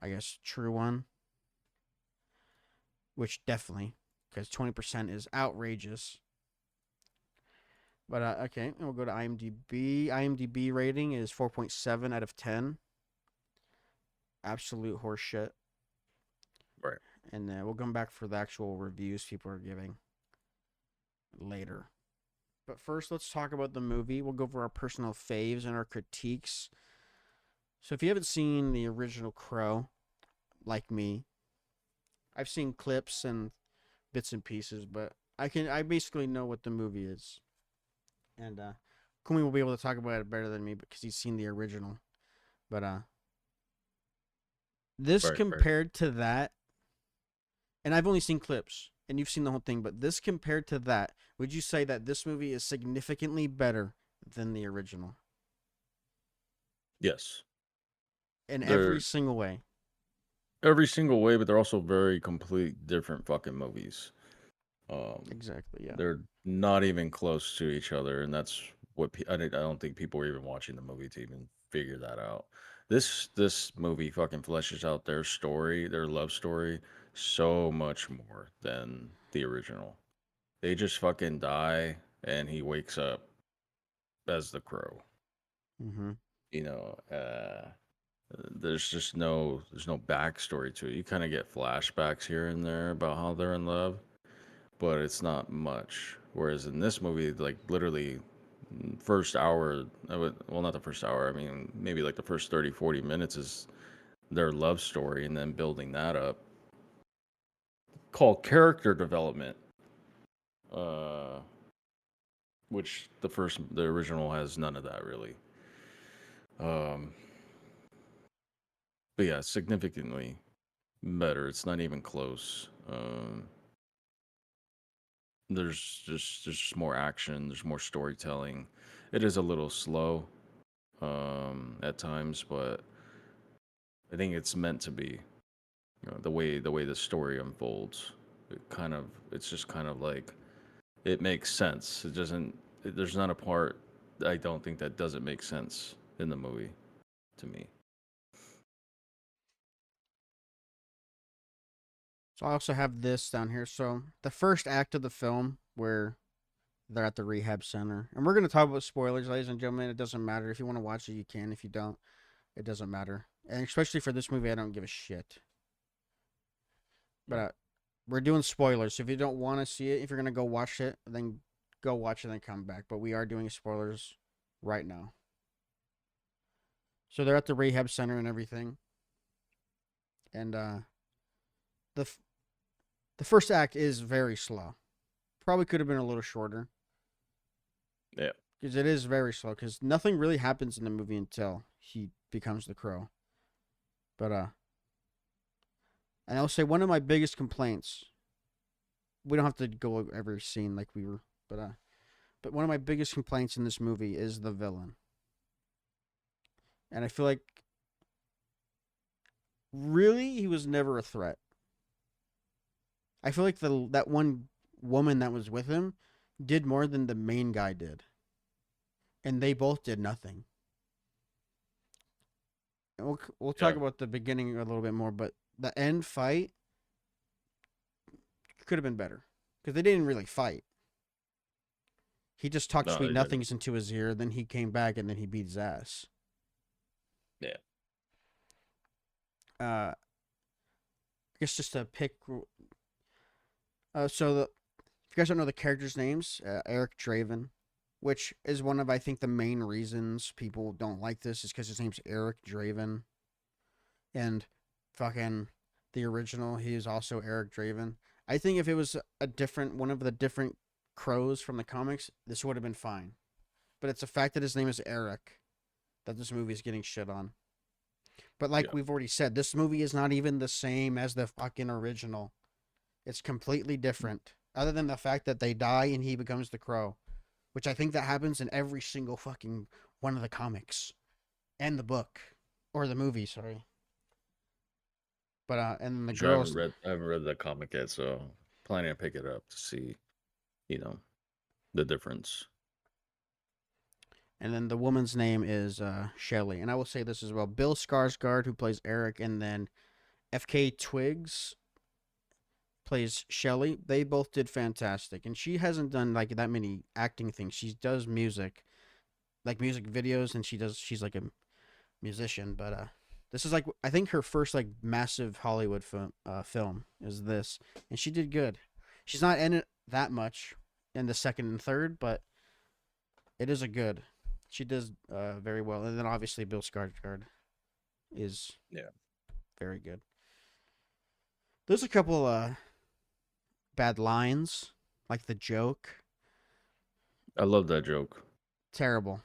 I guess, true one. Which definitely, because 20% is outrageous. But okay, and we'll go to IMDb. IMDb rating is 4.7 out of 10. Absolute horseshit. Right. And then we'll come back for the actual reviews people are giving later. But first, let's talk about the movie. We'll go over our personal faves and our critiques. So if you haven't seen the original Crow, like me, I've seen clips and bits and pieces, but I basically know what the movie is. And Kumi will be able to talk about it better than me because he's seen the original. But this Right. compared to that, and I've only seen clips, and you've seen the whole thing, but this compared to that, would you say that this movie is significantly better than the original Yes. in every They're single way? every single way, but they're also very complete different fucking movies. Um, Exactly, yeah. they're not even close to each other, and that's what I don't think people were even watching the movie to even figure that out. This movie fucking fleshes out their story, their love story, so much more than the original. They just fucking die, and he wakes up as the Crow. Mm-hmm. You know, there's no backstory to it. You kind of get flashbacks here and there about how they're in love, but it's not much. Whereas in this movie, like literally first hour, well, not the first hour, I mean, maybe like the first 30, 40 minutes is their love story and then building that up. Called character development, uh, which the original has none of that really. Um, but yeah, significantly better. It's not even close. There's just more action. There's more storytelling. It is a little slow at times, but I think it's meant to be. You know, the way the story unfolds, it's just kind of like it makes sense. It doesn't. There's not a part I don't think that doesn't make sense in the movie to me. So I also have this down here. So the first act of the film, where they're at the rehab center, and we're gonna talk about spoilers, ladies and gentlemen. It doesn't matter if you want to watch it, you can. If you don't, it doesn't matter. And especially for this movie, I don't give a shit. But we're doing spoilers. So if you don't want to see it, if you're gonna go watch it, then go watch it and then come back. But we are doing spoilers right now. So they're at the rehab center and everything, and the the first act is very slow. Probably could have been a little shorter. Yeah. Because it is very slow. Because nothing really happens in the movie until he becomes the Crow. But and I'll say one of my biggest complaints. We don't have to go over every scene like we were, but one of my biggest complaints in this movie is the villain. And I feel like really he was never a threat. I feel like that one woman that was with him did more than the main guy did. And they both did nothing. And we'll talk about the beginning a little bit more, but the end fight could have been better because they didn't really fight. He just talked sweet nothings into his ear, then he came back and then he beat his ass. Yeah. I guess just to pick. If you guys don't know the characters' names, Eric Draven, which is one of I think the main reasons people don't like this is because his name's Eric Draven, and fucking the original he is also Eric Draven. I think if it was one of the different crows from the comics, this would have been fine. But it's the fact that his name is Eric that this movie is getting shit on. But like we've already said, this movie is not even the same as the fucking original. It's completely different. Other than the fact that they die and he becomes the Crow. Which I think that happens in every single fucking one of the comics. And the book. Or the movie, sorry. But and the girls I haven't read the comic yet, so planning to pick it up to see, the difference. And then the woman's name is Shelley. And I will say this as well. Bill Skarsgård, who plays Eric, and then F.K. Twigs plays Shelley. They both did fantastic. And she hasn't done like that many acting things. She does music, like music videos, and she's like a musician. But this is like I think her first like massive Hollywood film is this, and she did good. She's not in it that much in the second and third, but it is a good. She does very well, and then obviously Bill Skarsgård is very good. There's a couple bad lines, like the joke. I love that joke. Terrible.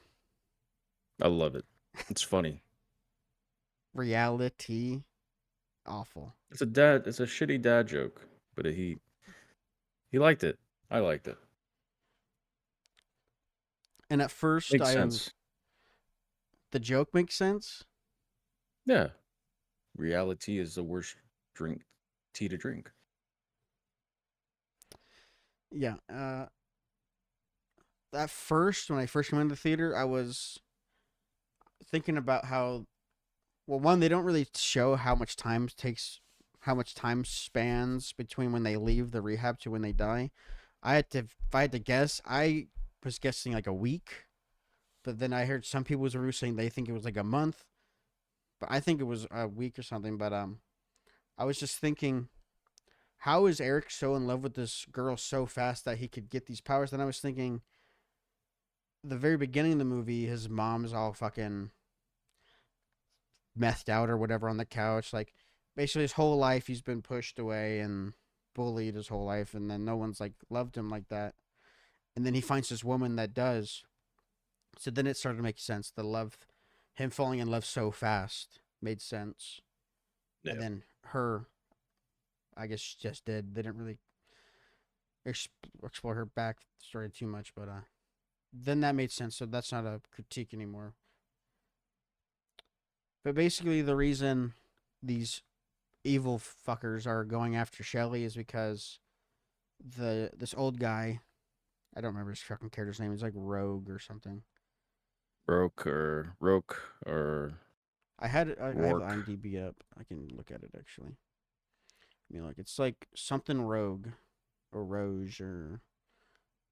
I love it. It's funny. Reality, awful. It's a shitty dad joke, but he liked it. I liked it. And at first, Makes sense. The joke makes sense. Yeah, reality is the worst tea to drink. Yeah. At first, when I first came into the theater, I was thinking about how, well, one, they don't really show how much time spans between when they leave the rehab to when they die. If I had to guess, I was guessing like a week, but then I heard some people's reviews saying they think it was like a month, but I think it was a week or something. But I was just thinking, how is Eric so in love with this girl so fast that he could get these powers? Then I was thinking, the very beginning of the movie, his mom's all fucking methed out or whatever on the couch. Like, basically his whole life he's been pushed away and bullied his whole life, and then no one's like loved him like that. And then he finds this woman that does. So then it started to make sense. Him falling in love so fast made sense. Yeah. And then her, I guess she just did. They didn't really explore her backstory too much, but then that made sense. So that's not a critique anymore. But basically, the reason these evil fuckers are going after Shelley is because this old guy, I don't remember his fucking character's name. He's like Rogue or something. Roke or I have IMDb up. I can look at it actually. I mean, like it's like something Rogue or Roge or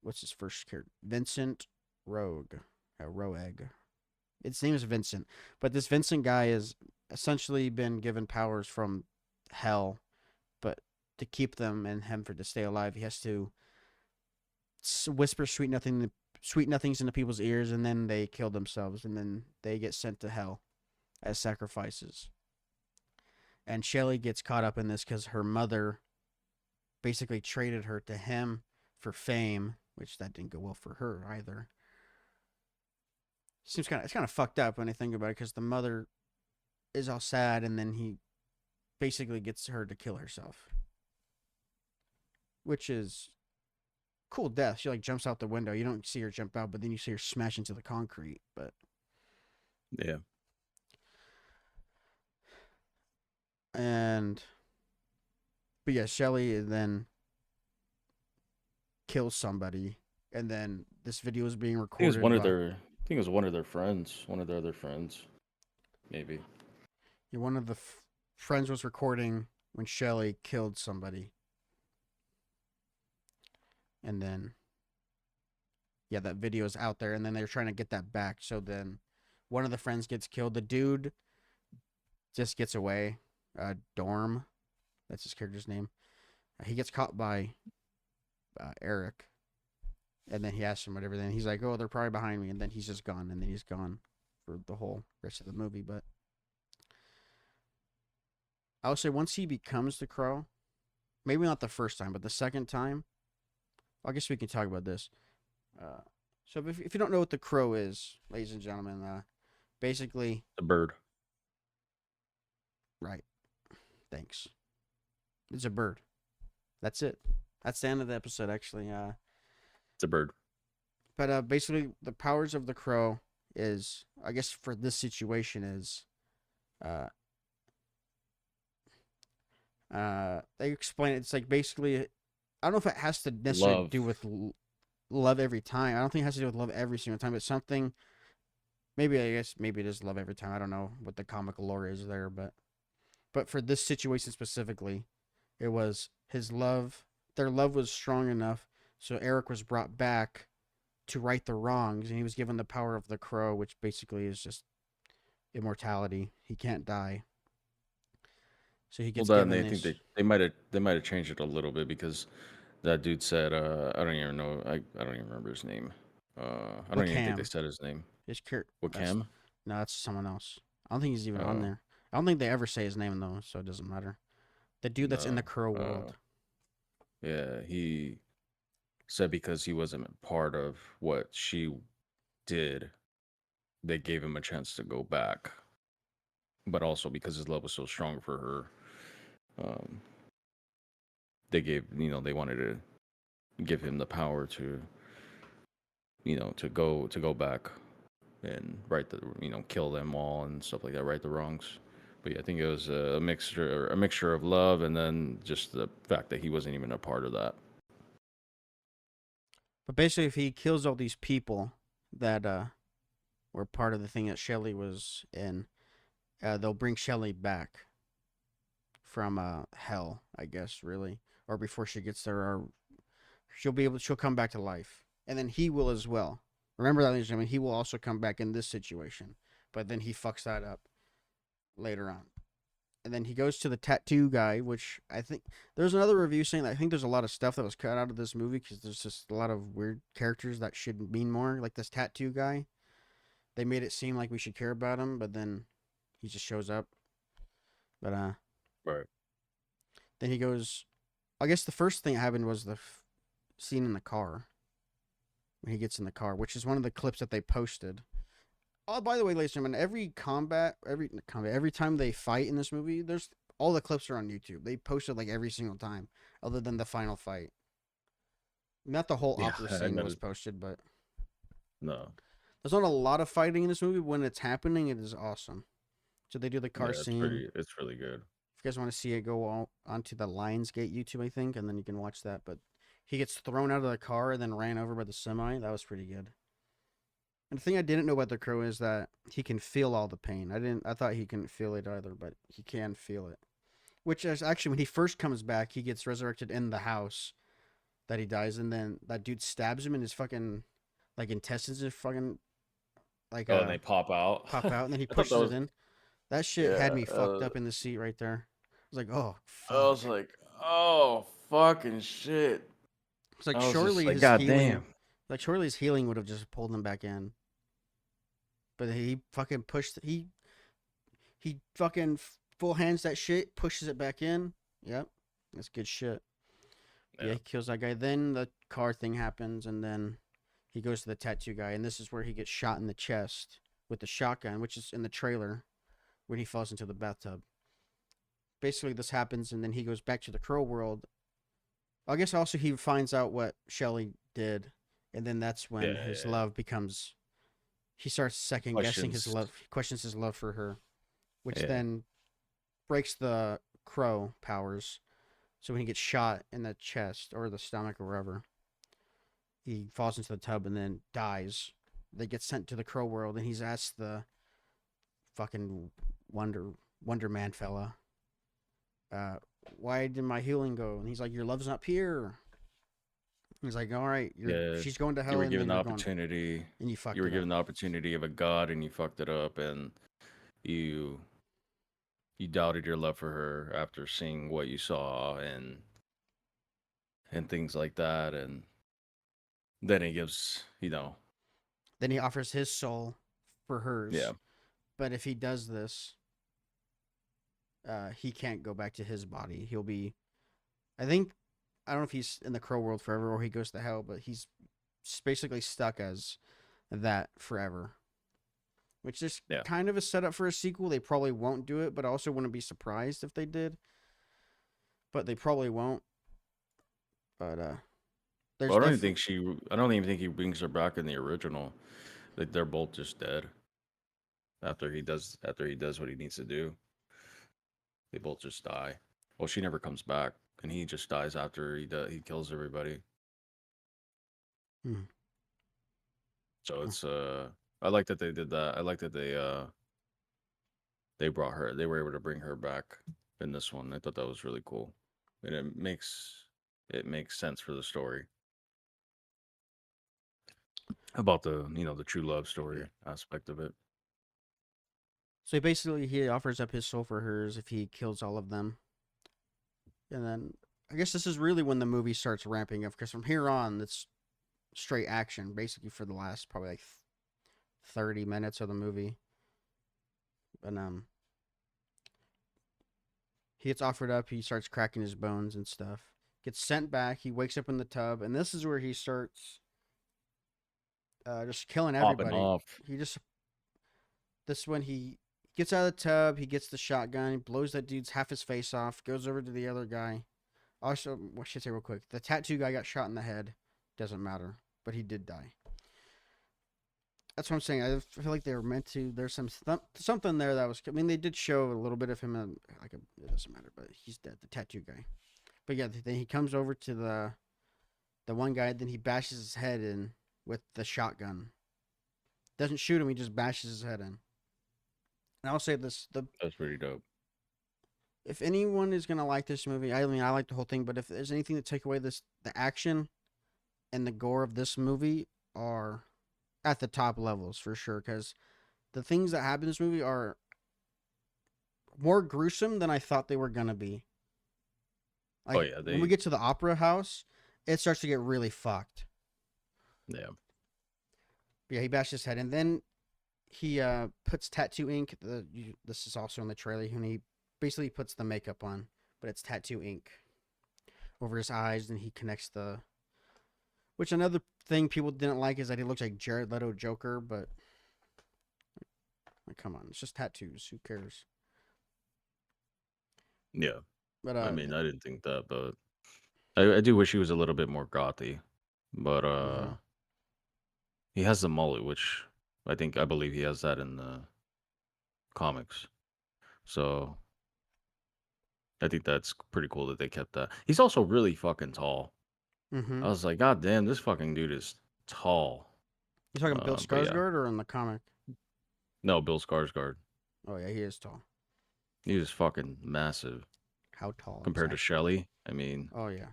what's his first character? Vincent Rogue. Roeg. Its name is Vincent, but this Vincent guy has essentially been given powers from hell, but to keep them and him for to stay alive, he has to whisper sweet nothings into people's ears, and then they kill themselves, and then they get sent to hell as sacrifices. And Shelly gets caught up in this because her mother basically traded her to him for fame, which that didn't go well for her either. It's kind of fucked up when I think about it, because the mother is all sad, and then he basically gets her to kill herself, which is cool death. She like jumps out the window. You don't see her jump out, but then you see her smash into the concrete. But Yeah. but yeah, Shelly then kills somebody, and then this video is being I think it was recorded. one of their. I think it was one of their friends, one of their other friends, maybe. One of the friends was recording when Shelly killed somebody, and then yeah, that video is out there, and then they're trying to get that back. So then one of the friends gets killed. The dude just gets away. Dorm, that's his character's name. He gets caught by Eric, and then he asks him whatever. Then he's like, "Oh, they're probably behind me," and then he's just gone, and then he's gone for the whole rest of the movie. But I would say once he becomes the Crow, maybe not the first time, but the second time, I guess we can talk about this. So if you don't know what the Crow is, ladies and gentlemen, basically, The bird. right. Thanks. It's a bird. That's it. That's the end of the episode, actually. It's a bird. But basically, the powers of the Crow is, I guess, for this situation is, they explain it. It's like basically, I don't know if it has to necessarily Love. do with love every time. I don't think it has to do with love every single time. It's something. Maybe I guess maybe it is love every time. I don't know what the comic lore is there, but for this situation specifically, it was his love. Their love was strong enough, so Eric was brought back to right the wrongs, and he was given the power of the Crow, which basically is just immortality. He can't die. So he Well, gets then given I think this. they might have changed it a little bit because that dude said I don't even know I don't even remember his name. I don't even think they Wickham. said his name. His character. What Cam? No, that's someone else. I don't think he's even on Oh there. I don't think they ever say his name though, so it doesn't matter. The dude that's in the no. Crow world. Yeah, he said because he wasn't part of what she did, they gave him a chance to go back. But also because his love was so strong for her, they they wanted to give him the power to, to go back and right the, kill them all and stuff like that, right the wrongs. But yeah, I think it was a mixture of love and then just the fact that he wasn't even a part of that. But basically, if he kills all these people that were part of the thing that Shelly was in, they'll bring Shelly back from hell, I guess, really, or before she gets there, or she'll come back to life, and then he will as well. Remember that, ladies and gentlemen, he will also come back in this situation, but then he fucks that up later on. And then he goes to the tattoo guy, which I think there's another review saying that I think there's a lot of stuff that was cut out of this movie because there's just a lot of weird characters that should mean more. Like this tattoo guy, they made it seem like we should care about him, but then he just shows up. But Right. then he goes. I guess the first thing that happened was the scene in the car when he gets in the car, which is one of the clips that they posted. Oh, by the way, ladies and gentlemen, every time they fight in this movie, there's all the clips are on YouTube. They posted like every single time, other than the final fight. Not the whole Yeah, opera I scene was noticed. posted, but No. there's not a lot of fighting in this movie. But when it's happening, it is awesome. So they do the car Yeah, scene. it's really good. If you guys want to see it, go onto the Lionsgate YouTube, I think, and then you can watch that. But he gets thrown out of the car and then ran over by the semi. That was pretty good. And the thing I didn't know about the Crow is that he can feel all the pain. I thought he couldn't feel it either, but he can feel it. Which is actually when he first comes back, he gets resurrected in the house. that he dies, and then that dude stabs him, and his fucking like intestines are fucking like Oh, and they pop out. pop out, and then he I thought that pushes it was in. That shit had yeah. me fucked up in the seat right there. I was like, oh I was fuck. like, oh fucking shit. It's like I was just surely like, his God healing, damn. like surely his healing would have just pulled him back in. But he fucking pushed. He fucking full hands that shit, pushes it back in. Yep, that's good shit. Yeah, Yeah, he kills that guy. Then the car thing happens, and then he goes to the tattoo guy, and this is where he gets shot in the chest with the shotgun, which is in the trailer when he falls into the bathtub. Basically, this happens, and then he goes back to the crow world. I guess also he finds out what Shelly did, and then that's yeah, when his yeah. love becomes. He starts second guessing his Questions. love, he questions his love for her, which Yeah, then breaks the crow powers. So when he gets shot in the chest or the stomach or wherever, he falls into the tub and then dies. They get sent to the crow world, and he's asked the fucking Wonder Wonder Man fella, uh, "Why did my healing go?" And he's like, "Your love's up here." He's like, "All right, yeah. she's going to You hell, were and given then the you're going, opportunity. and you You fucked were it up." given the opportunity of a god, and you fucked it up, and you you doubted your love for her after seeing what you saw, and things like that, and then he gives, Then he offers his soul for yeah, hers, but if he does this, he can't go back to his body. He'll be, I think, I don't know if he's in the crow world forever or he goes to hell, but he's basically stuck as that forever. Which is yeah. kind of a setup for a sequel. They probably won't do it, but I also wouldn't be surprised if they did. But they probably won't. But there's Well, definitely. I don't even think he brings her back in the original. Like they're both just dead after he does what he needs to do. They both just die. Well, she never comes back, and he just dies after he kills everybody. Hmm. So Oh, it's I like that they did that. I like that they brought her. They were able to bring her back in this one. I thought that was really cool, and it makes sense for the story about the true love story yeah. aspect of it. So basically, he offers up his soul for hers if he kills all of them. And then I guess this is really when the movie starts ramping up because from here on, it's straight action basically for the last probably like 30 minutes of the movie. And he gets offered up. He starts cracking his bones and stuff. Gets sent back. He wakes up in the tub, and this is where he starts just killing Popping everybody. off. He just this is when he gets out of the tub. He gets the shotgun. He blows that dude's half his face off. Goes over to the other guy. Also, what should I say real quick? The tattoo guy got shot in the head. Doesn't matter, but he did die. That's what I'm saying. I feel like they were meant to. There's something there that was. I mean, they did show a little bit of him. It doesn't matter, but he's dead. The tattoo guy. But yeah, then he comes over to the one guy. Then he bashes his head in with the shotgun. Doesn't shoot him. He just bashes his head in. And I'll say this: the That's pretty dope. if anyone is gonna like this movie, I mean, I like the whole thing. But if there's anything to take away this, the action and the gore of this movie are at the top levels for sure. Because the things that happen in this movie are more gruesome than I thought they were gonna be. Oh Like yeah, when we get to the opera house, it starts to get really fucked. yeah. But yeah, he bashed his head, and then he puts tattoo ink. This is also in the trailer. And he basically puts the makeup on, but it's tattoo ink over his eyes. And he connects the. Which another thing people didn't like is that he looks like Jared Leto Joker, but like, come on, it's just tattoos. Who cares? Yeah. But I mean, I didn't think that, but I do wish he was a little bit more gothy. But mm-hmm. he has the mullet, which I believe he has that in the comics. So I think that's pretty cool that they kept that. He's also really fucking tall. Mm-hmm. I was like, God damn, this fucking dude is tall. You talking Bill But yeah, Skarsgård or in the comic? no, Bill Skarsgård. Oh yeah, he is tall. He was fucking massive How tall compared to exactly? Shelley. I mean, Oh yeah.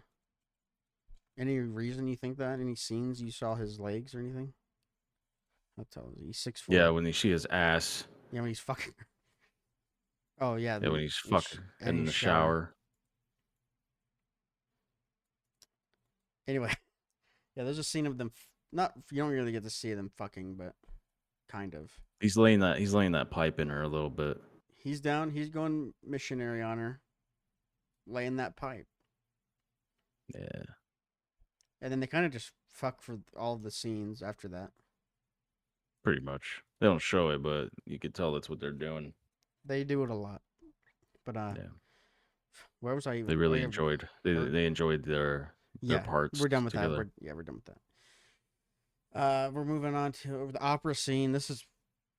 Any reason you think that? Any scenes you saw his legs or anything? I'll tell you. He's 6'4". Yeah, when you see his ass. Yeah, when he's fucking. Oh yeah, Yeah, when he's fucking and in he's the showering. shower. Anyway, yeah, there's a scene of them. Not you don't really get to see them fucking, but kind of. He's laying that pipe in her a little bit. He's down. He's going missionary on her, laying that pipe, Yeah, and then they kind of just fuck for all the scenes after that. pretty much. They don't show it, but you could tell that's what they're doing. They do it a lot, but Yeah, where was I they even? Oh really yeah, enjoyed. They we're they enjoyed their yeah, parts we're done with that. together. We're done with that. We're moving on to the opera scene. This is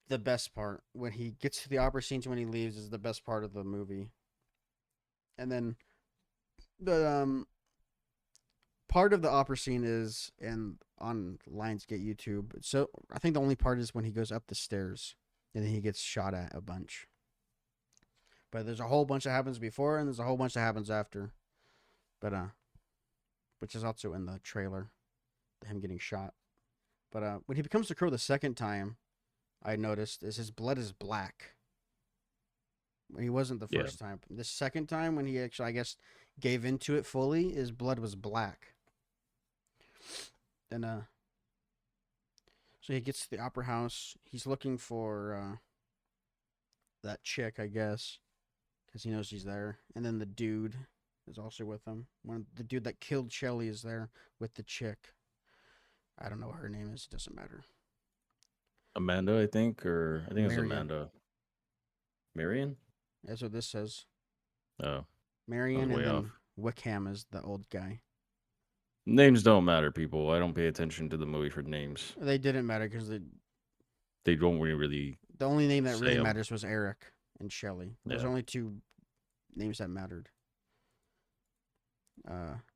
the best part. When he gets to the opera scene to when he leaves is the best part of the movie. And then the part of the opera scene is and on Lionsgate YouTube. So I think the only part is when he goes up the stairs and then he gets shot at a bunch. But there's a whole bunch that happens before and there's a whole bunch that happens after. But which is also in the trailer, him getting shot. But when he becomes the crow the second time, I noticed is his blood is black. When he wasn't the Yeah, first time. The second time when he actually I guess gave into it fully, his blood was black. Then so he gets to the opera house. He's looking for that chick, I guess, because he knows she's there. And then the dude is also with him. The dude that killed Shelly is there with the chick. I don't know what her name is. It doesn't matter. Amanda, I think, or I think it was Marion. Amanda. Marion. That's what this says. Oh, I was Marion, and way then off. Wickham is the old guy. Names don't matter, people. I don't pay attention to the movie for names. They didn't matter because They don't really the only name that say really them. matters was Eric and Shelly. Those are Yeah. only two names that mattered.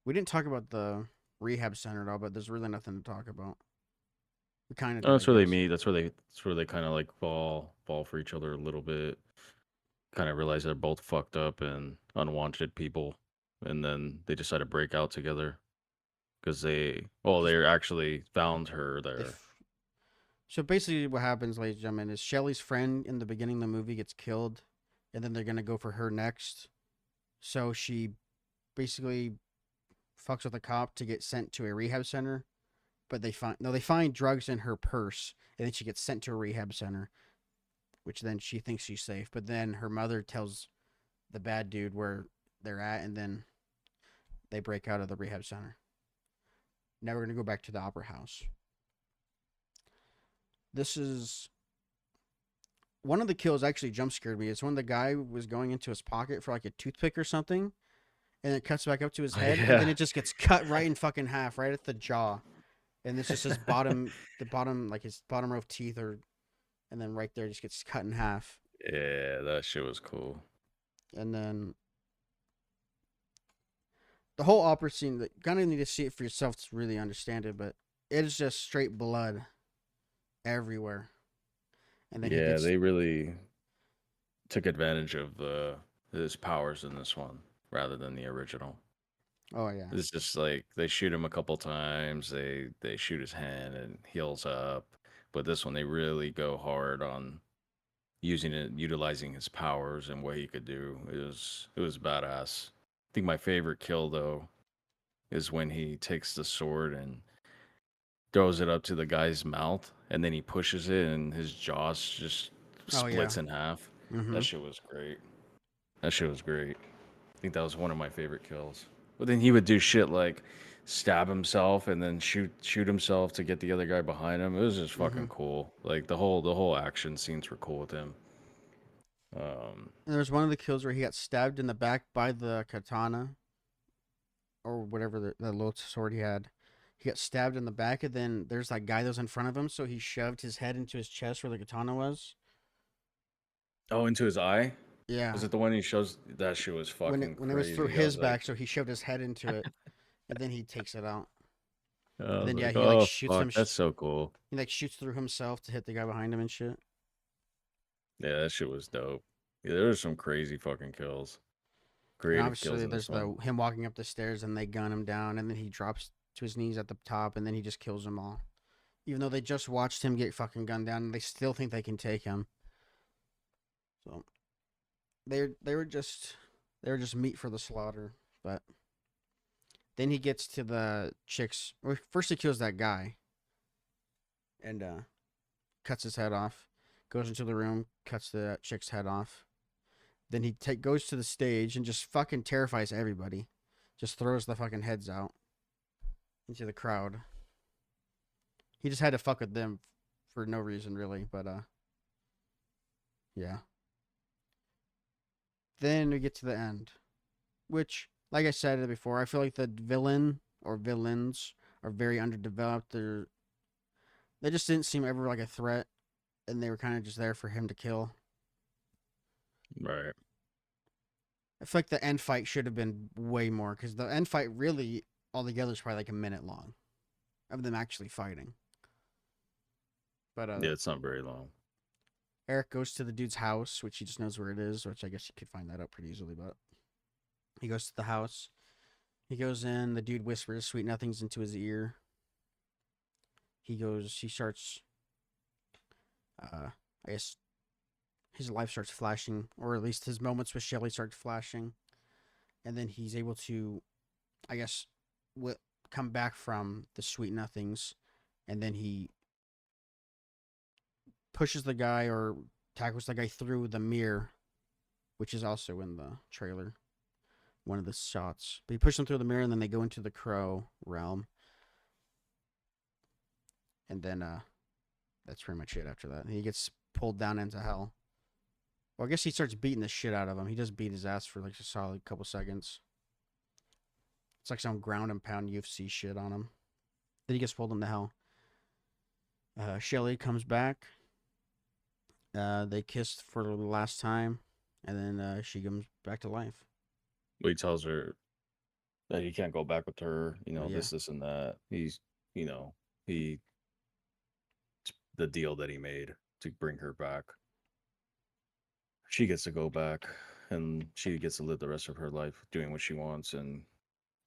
We didn't talk about the rehab center at all, but there's really nothing to talk about. We kind of Oh, did, I that's where they guess. meet. That's where they kind of like fall for each other a little bit. Kind of realize they're both fucked up and unwanted people, and then they decide to break out together because Because they actually found her they. there. So basically, what happens, ladies and gentlemen, is Shelly's friend in the beginning of the movie gets killed, and then they're gonna go for her next. So she basically fucks with a cop to get sent to a rehab center, but they find drugs in her purse, and then she gets sent to a rehab center, which then she thinks she's safe. But then her mother tells the bad dude where they're at, and then they break out of the rehab center. Now we're gonna go back to the opera house. This is one of the kills actually jump scared me. It's when the guy was going into his pocket for like a toothpick or something, and it cuts back up to his head, and then Yeah. it just gets cut right in fucking half, right at the jaw, and it's just his bottom, the bottom, like his bottom row of teeth, and then right there just gets cut in half, Yeah, that shit was cool. and then the whole opera scene. That you kind of need to see it for yourself to really understand it, but it is just straight blood everywhere, and then he Yeah, gets, they really took advantage of his powers in this one rather than the original. oh yeah, It's just like they shoot him a couple times, they shoot his hand and heals up, but this one they really go hard on utilizing his powers and what he could do. It was badass. I think my favorite kill though is when he takes the sword and throws it up to the guy's mouth and then he pushes it and his jaw just oh yeah, splits in half. mm-hmm. That shit was great. That shit was great. I think that was one of my favorite kills. But then he would do shit like stab himself and then shoot himself to get the other guy behind him. It was just Mm-hmm. fucking cool. Like the whole action scenes were cool with him. And there was one of the kills where he got stabbed in the back by the katana or whatever the little sword he had. He got stabbed in the back, and then there's that guy that was in front of him, so he shoved his head into his chest where the katana was. Oh, into his eye? Yeah, Was it the one he shows? That shit was fucking when it was through crazy. I his was like, back, so he shoved his head into it, and then he takes it out. I And was then yeah, like, he like oh shoots him. fuck, that's so cool. He like shoots through himself to hit the guy behind him and shit. Yeah, that shit was dope. Yeah, there was some crazy fucking kills, And creative kills obviously, in there's this the one. him walking up the stairs and they gun him down, and then he drops to his knees at the top, and then he just kills them all. Even though they just watched him get fucking gunned down, and they still think they can take him. So they were just meat for the slaughter. But then he gets to the chicks. Well, first he kills that guy, and cuts his head off. Goes into the room, cuts the chick's head off. Then he goes to the stage and just fucking terrifies everybody. Just throws the fucking heads out into the crowd. He just had to fuck with them for no reason, really. But yeah. Then we get to the end, which, like I said before, I feel like the villain or villains are very underdeveloped. They just didn't seem ever like a threat, and they were kind of just there for him to kill. Right. I feel like the end fight should have been way more, because the end fight really altogether is probably like a minute long of them actually fighting. But Yeah, it's not very long. Eric goes to the dude's house, which he just knows where it is, which I guess you could find that out pretty easily. But he goes to the house. He goes in. The dude whispers sweet nothings into his ear. He starts, I guess, his life starts flashing, or at least his moments with Shelly start flashing. And then he's able to, I guess, come back from the sweet nothings. And then he pushes the guy or tackles the guy through the mirror, which is also in the trailer, one of the shots. But he pushes him through the mirror, and then they go into the crow realm. And then that's pretty much it after that. And he gets pulled down into hell. Well, I guess he starts beating the shit out of him. He does beat his ass for like a solid couple seconds. It's like some ground and pound UFC shit on him. Then he gets pulled into hell. Shelly comes back. They kissed for the last time, and then she comes back to life. He tells her that he can't go back with her, Yeah. this, and that. He's, the deal that he made to bring her back. She gets to go back, and she gets to live the rest of her life doing what she wants and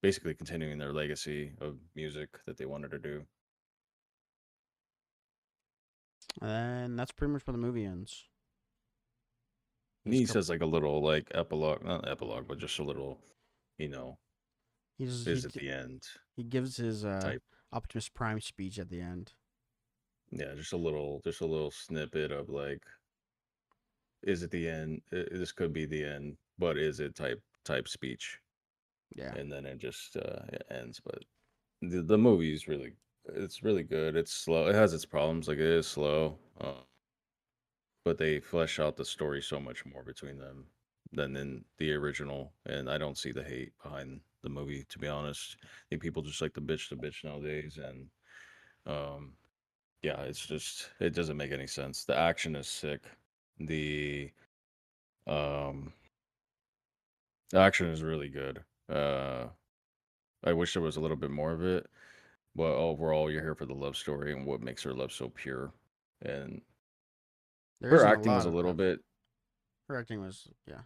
basically continuing their legacy of music that they wanted to do. And that's pretty much where the movie ends. He says like a little like epilogue, not epilogue, but just a little, is at the end. He gives his type. Optimus Prime speech at the end. Yeah, just a little snippet of like, is it the end? This could be the end, but is it type speech? Yeah. And then it just it ends. But the movie is it's really good. It's slow. It has its problems. Like, it is slow. But they flesh out the story so much more between them than in the original. And I don't see the hate behind the movie, to be honest. I think people just like to bitch nowadays. And yeah, it doesn't make any sense. The action is sick. The action is really good. I wish there was a little bit more of it, but overall, you're here for the love story and what makes her love so pure. And her acting was a little bit. Her acting was, yeah.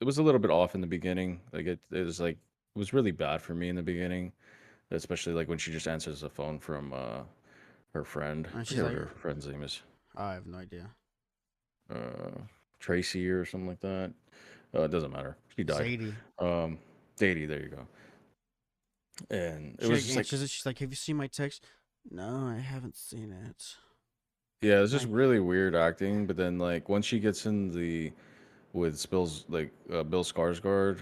It was a little bit off in the beginning. Like, it was really bad for me in the beginning, especially like when she just answers the phone from her friend. And I she's forget like, what her friend's name is. I have no idea. Tracy or something like that. It doesn't matter. She died. Zadie. Zadie, there you go. And it was just like, she's like, have you seen my text? No, I haven't seen it. yeah, it's just really weird acting. But then, like, once she gets in with Bill's like Bill Skarsgård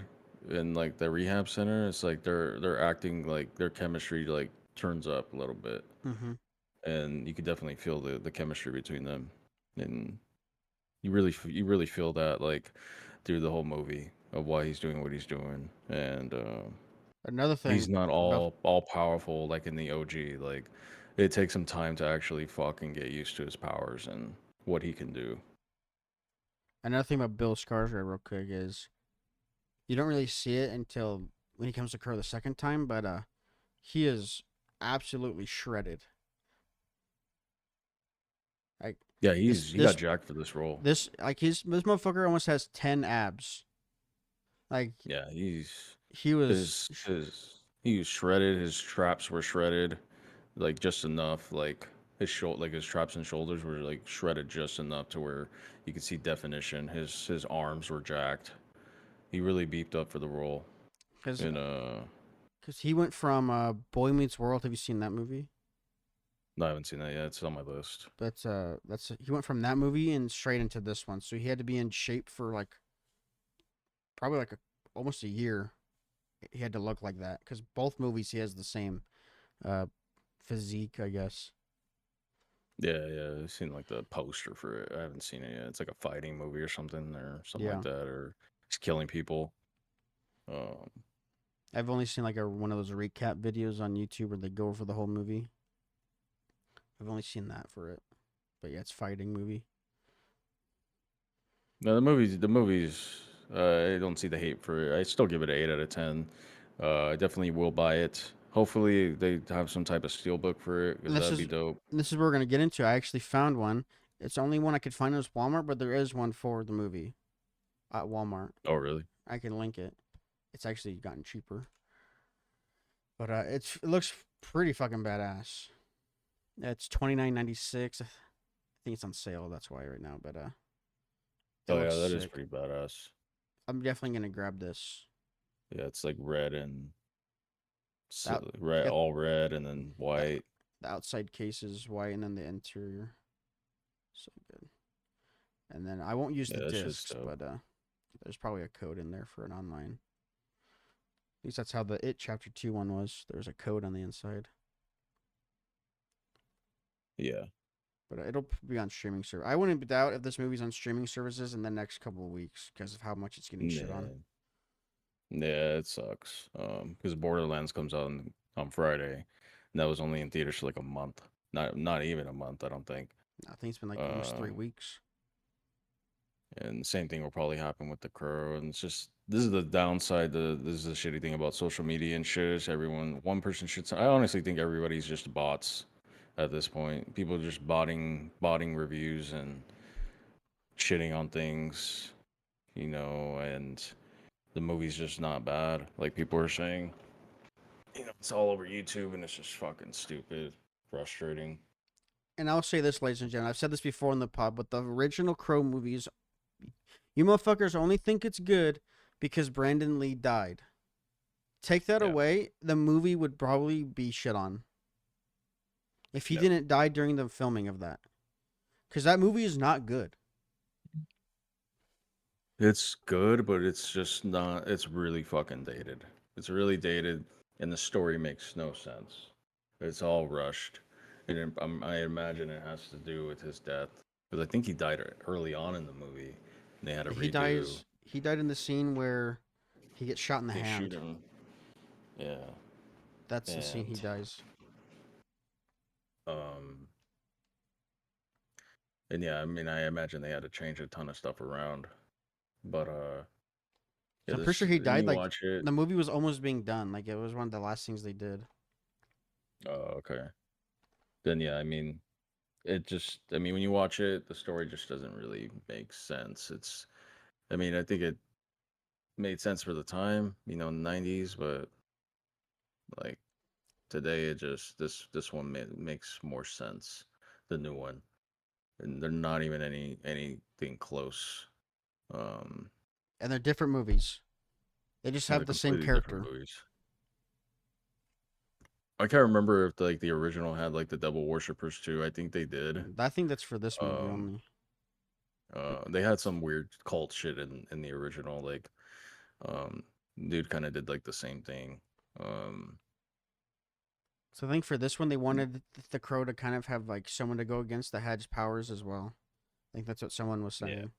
in like the rehab center, it's like they're acting like their chemistry like turns up a little bit, and you could definitely feel the chemistry between them, and you really feel that like through the whole movie of why he's doing what he's doing. And another thing, he's not all powerful like in the OG. Like, it takes some time to actually fucking get used to his powers and what he can do. Another thing about Bill Skarsgård, real quick, is you don't really see it until when he comes to Crow the second time, but he is absolutely shredded. Like, yeah, he got jacked for this role. This motherfucker almost has 10 abs. Like, yeah, he was his He was shredded. His traps were shredded, like just enough. Like his traps and shoulders were like shredded just enough to where you could see definition. His arms were jacked. He really beefed up for the role. because And he went from Boy Meets World. Have you seen that movie? no, I haven't seen that yet. It's on my list. That's he went from that movie and straight into this one. So he had to be in shape for like probably like almost a year. He had to look like that because both movies he has the same uh physique, I guess. Yeah. I've seen like the poster for it. I haven't seen it yet. It's like a fighting movie or something Yeah, like that, or he's killing people. Um, I've only seen like a one of those recap videos on YouTube where they go over the whole movie. I've only seen that for it, but yeah, it's fighting movie. no, the movies. I don't see the hate for it. I still give it an 8 out of 10. I definitely will buy it. Hopefully, they have some type of steelbook for it And because that'd be dope. this is where we're gonna get into. I actually found one. It's the only one I could find at Walmart, but there is one for the movie at Walmart. Oh, really? I can link it. It's actually gotten cheaper, but it looks pretty fucking badass. It's $29.96. I think it's on sale. That's why right now, but it Oh looks yeah, that is sick. pretty badass. I'm definitely gonna grab this. Yeah, it's like red and That red, got all red, and then the, white. the outside case is white, and then the interior. So good. And then I won't use Yeah, the that's just discs, dope. but there's probably a code in there for an online. At least that's how the It Chapter 2 one was. There was a code on the inside. Yeah, But it'll be on streaming service. I wouldn't doubt if this movie's on streaming services in the next couple of weeks because of how much it's getting shit on. yeah, yeah. It sucks. Because Borderlands comes out on Friday, and that was only in theaters for like a month. Not even a month, I don't think. I think it's been like almost Uh, 3 weeks. and the same thing will probably happen with The Crow. And it's just this is the downside. This is the shitty thing about social media and shit. Is everyone one person should. I honestly think everybody's just bots at this point. People are just botting reviews and shitting on things, and the movie's just not bad, like people are saying. It's all over YouTube and it's just fucking stupid, frustrating. And I'll say this, ladies and gentlemen, I've said this before in the pod, but the original Crow movies, you motherfuckers only think it's good because Brandon Lee died. Take that Yeah, away, the movie would probably be shit on if he no, didn't die during the filming of that. Because that movie is not good. it's good, but it's just not. It's really fucking dated. It's really dated, and the story makes no sense. It's all rushed, and I imagine it has to do with his death because I think he died early on in the movie. And they had a He redo. dies. He died in the scene where he gets shot in the They shoot hand. him. Yeah, That's the scene he and dies. um, and yeah, I mean, I imagine they had to change a ton of stuff around. But So yeah, I'm pretty this sure he and died you like watch it. the movie was almost being done. Like it was one of the last things they did. Oh, okay. Then yeah, I mean, I mean, when you watch it, the story just doesn't really make sense. I mean, I think it made sense for the time, in the '90s, but like today, it just this one makes more sense, the new one, and they're not even anything close. Um, And they're different movies. They just they're have the same completely different character. movies. I can't remember if like the original had like the Devil Worshippers too. I think they did. I think that's for this movie Um, only. they had some weird cult shit in the original. Like, um, dude kind of did like the same thing. Um, So I think for this one they wanted the Crow to kind of have like someone to go against that had powers as well. I think that's what someone was yeah, saying.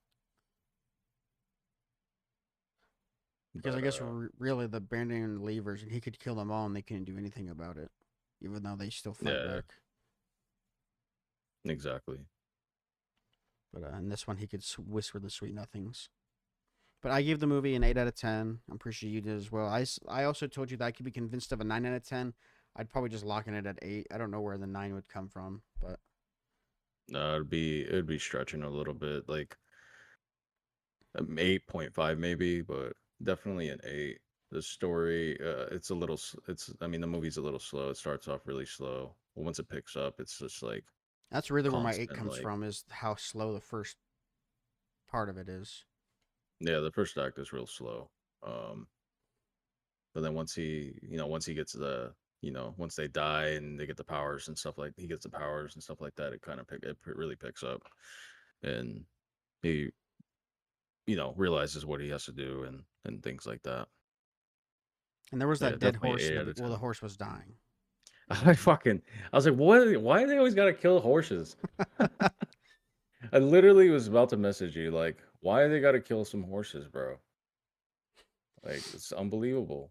Because I but guess really the Brandon Lee version, he could kill them all and they couldn't do anything about it, even though they still fight yeah, back. exactly. But in this one, he could whisper the sweet nothings. But I gave the movie an 8 out of 10. I'm pretty sure you did as well. I also told you that I could be convinced of a 9 out of 10. I'd probably just lock in it at 8. I don't know where the 9 would come from, but No, it'd be stretching a little bit, like 8.5 maybe, but definitely an 8. The story, it's a little. It's. I mean, the movie's a little slow. It starts off really slow. But once it picks up, it's just like That's really where my 8 constant. comes Like, from, is how slow the first part of it is. yeah, the first act is real slow. Um, but then once he gets once they die and they get the powers and stuff like he gets the powers and stuff like that, it kind of really picks up, and he realizes what he has to do and things like that. And there was Yeah, that dead definitely horse in eight the out of well, the 10. horse was dying. I was like, what? Why do they always gotta kill horses? I literally was about to message you, like, why they gotta kill some horses, bro? Like, it's unbelievable.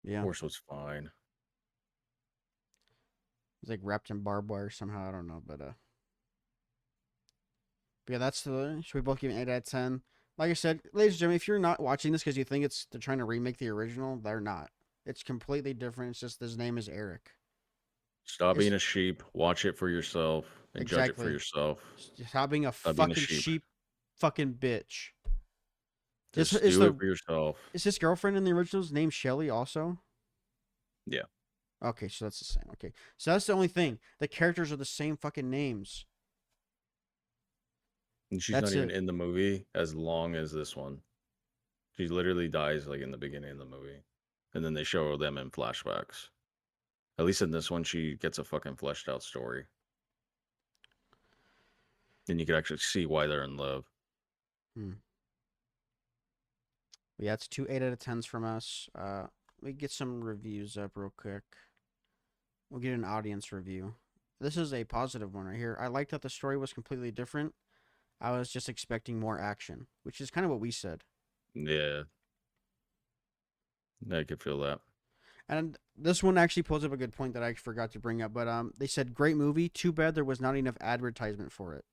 Yeah, Horse was fine. it's like wrapped in barbed wire somehow. I don't know, but yeah, that's the. Should we both give it an 8 out of 10? Like I said, ladies and gentlemen, if you're not watching this because you think they're trying to remake the original, they're not. It's completely different. It's just his name is Eric. Stop being It's a sheep. Watch it for yourself and judge it for exactly. yourself. Stop being a Stop being a fucking sheep. sheep, fucking bitch. Is Just is do it the for yourself. is his girlfriend in the originals named Shelly also? Yeah. Okay, so that's the same. Okay, so that's the only thing. The characters are the same fucking names. And she's not That's even it. in the movie as long as this one. She literally dies like in the beginning of the movie. And then they show them in flashbacks. At least in this one, she gets a fucking fleshed out story. And you can actually see why they're in love. Hmm. Yeah, it's two 8 out of 10s from us. We get some reviews up real quick. We'll get an audience review. This is a positive one right here. I liked that the story was completely different. I was just expecting more action, which is kind of what we said. Yeah, I could feel that. And this one actually pulls up a good point that I forgot to bring up. But they said great movie. Too bad there was not enough advertisement for it,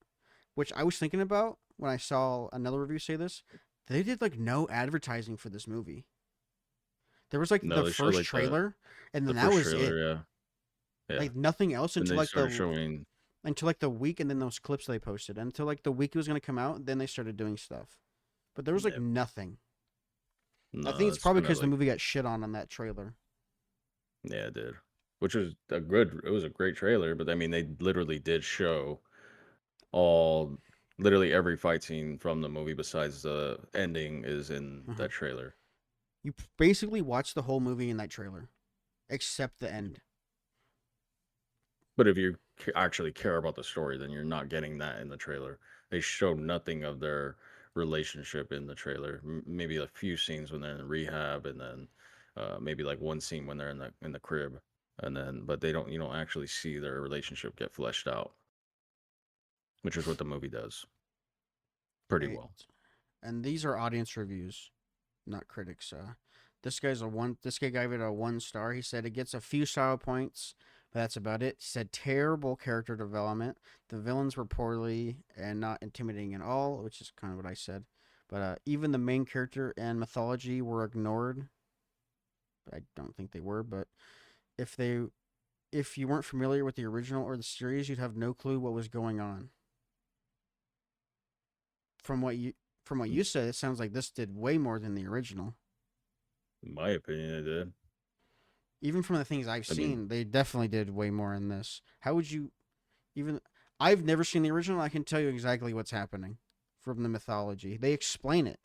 which I was thinking about when I saw another review say this. They did like no advertising for this movie. There was like No, the they showed first like the trailer, and the then that first was trailer, it. yeah. Yeah. Like nothing else Then until they like started showing the week, and then those clips they posted until like the week it was gonna come out. Then they started doing stuff, but there was like yeah, nothing. I think no, it's it's probably kind of because the like movie got shit on that trailer. yeah, it did. Which was it was a great trailer, but I mean they literally did show all literally every fight scene from the movie besides the ending is in Uh-huh. that trailer. You basically watch the whole movie in that trailer, except the end. But if you actually care about the story, then you're not getting that in the trailer. They show nothing of their relationship in the trailer. Maybe a few scenes when they're in rehab, and then maybe like one scene when they're in the crib, and then but they don't you don't actually see their relationship get fleshed out, which is what the movie does pretty Right. well. And these are audience reviews, not critics. This guy's a one. This guy gave it a 1 star. He said it gets a few style points, but that's about it. He said terrible character development. The villains were poorly and not intimidating at all, which is kind of what I said. But even the main character and mythology were ignored. I don't think they were, but if they if you weren't familiar with the original or the series, you'd have no clue what was going on. From what you from what Mm, you said, it sounds like this did way more than the original. In my opinion, it did. Even from the things I've I mean, seen, they definitely did way more in this. How would you even? I've never seen the original. I can tell you exactly what's happening from the mythology. They explain it.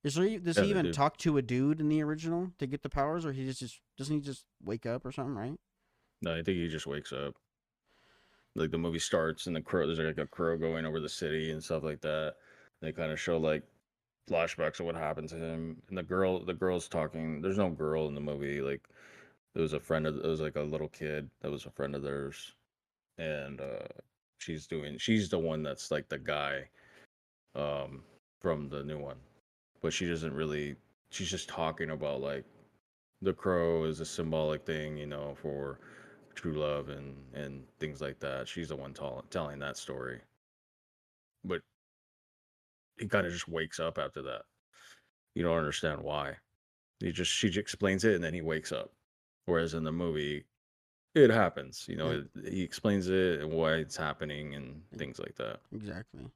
Does yeah, he they even do. talk to a dude in the original to get the powers, or he just doesn't he just wake up or something? Right? No, I think he just wakes up. Like the movie starts and there's like a crow going over the city and stuff like that. They kind of show like flashbacks of what happened to him, and the girl's talking. There's no girl in the movie. Like it was like a little kid that was a friend of theirs, and she's the one that's like the guy um from the new one, but she doesn't really. She's just talking about like the crow is a symbolic thing, for true love and things like that. She's the one telling that story, but he kind of just wakes up after that. You don't understand why. She explains it and then he wakes up. Whereas in the movie, it happens. Yeah. He explains it and why it's happening and things like that. Exactly.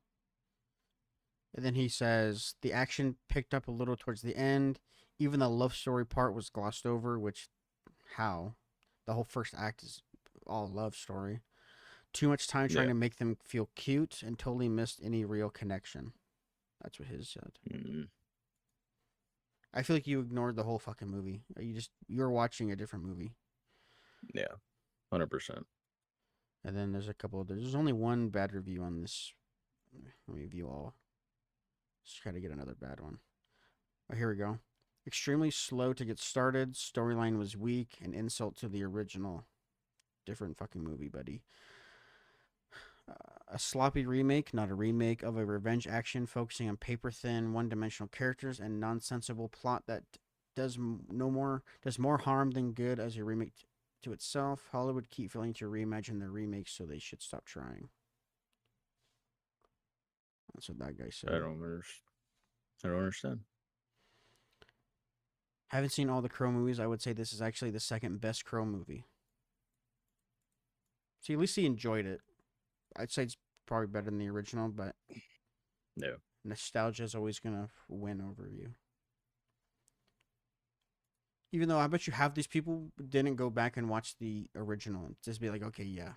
And then he says the action picked up a little towards the end. Even the love story part was glossed over, which how? The whole first act is all love story. Too much time trying Yeah. to make them feel cute and totally missed any real connection. That's what his said. Mm, I feel like you ignored the whole fucking movie. You're watching a different movie. yeah. 100%. And then there's a couple of there's only one bad review on this. Let me view all. Let's try to get another bad one. Oh, here we go. Extremely slow to get started. Storyline was weak. An insult to the original. Different fucking movie, buddy. A sloppy remake, not a remake, of a revenge action focusing on paper thin, one dimensional characters and nonsensical plot that does more harm than good as a remake to itself. Hollywood keep failing to reimagine their remakes, so they should stop trying. That's what that guy I said. don't understand. I don't understand. Haven't seen all the Crow movies. I would say this is actually the second best Crow movie. See, at least he enjoyed it. I'd say it's probably better than the original, but Yeah. nostalgia is always gonna win over you. Even though I bet you half these people didn't go back and watch the original and just be like, okay, yeah,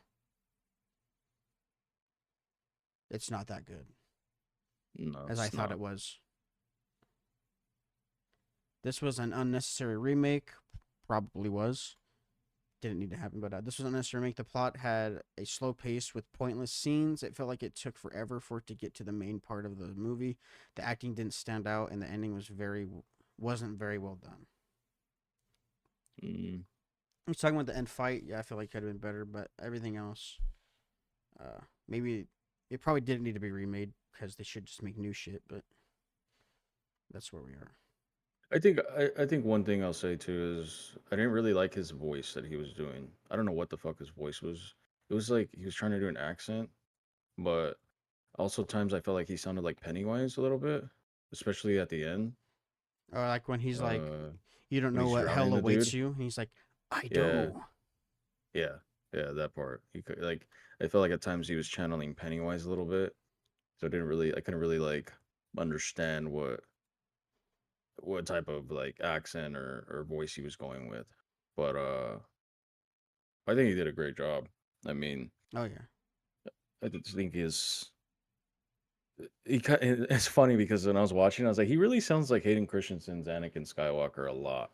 it's not that good No, as I it's thought it not. was. This was an unnecessary remake. Probably was. Didn't need to happen, but this was an unnecessary remake. The plot had a slow pace with pointless scenes. It felt like it took forever for it to get to the main part of the movie. The acting didn't stand out, and the ending wasn't very well done. Mm, He's talking about the end fight. Yeah, I feel like it could have been better, but everything else, maybe it probably didn't need to be remade because they should just make new shit. But that's where we are. I think one thing I'll say too is I didn't really like his voice that he was doing. I don't know what the fuck his voice was. It was like he was trying to do an accent, but also times I felt like he sounded like Pennywise a little bit, especially at the end. Or like when he's like, Uh, "You don't when know he's what drowning hell the awaits dude. you," and he's like, "I Yeah, do." yeah, yeah, that part. He could like I felt like at times he was channeling Pennywise a little bit, so I couldn't really like understand what type of like accent or voice he was going with. But I think he did a great job. I mean, Oh yeah. I just think it's funny because when I was watching, I was like, he really sounds like Hayden Christensen's Anakin Skywalker a lot.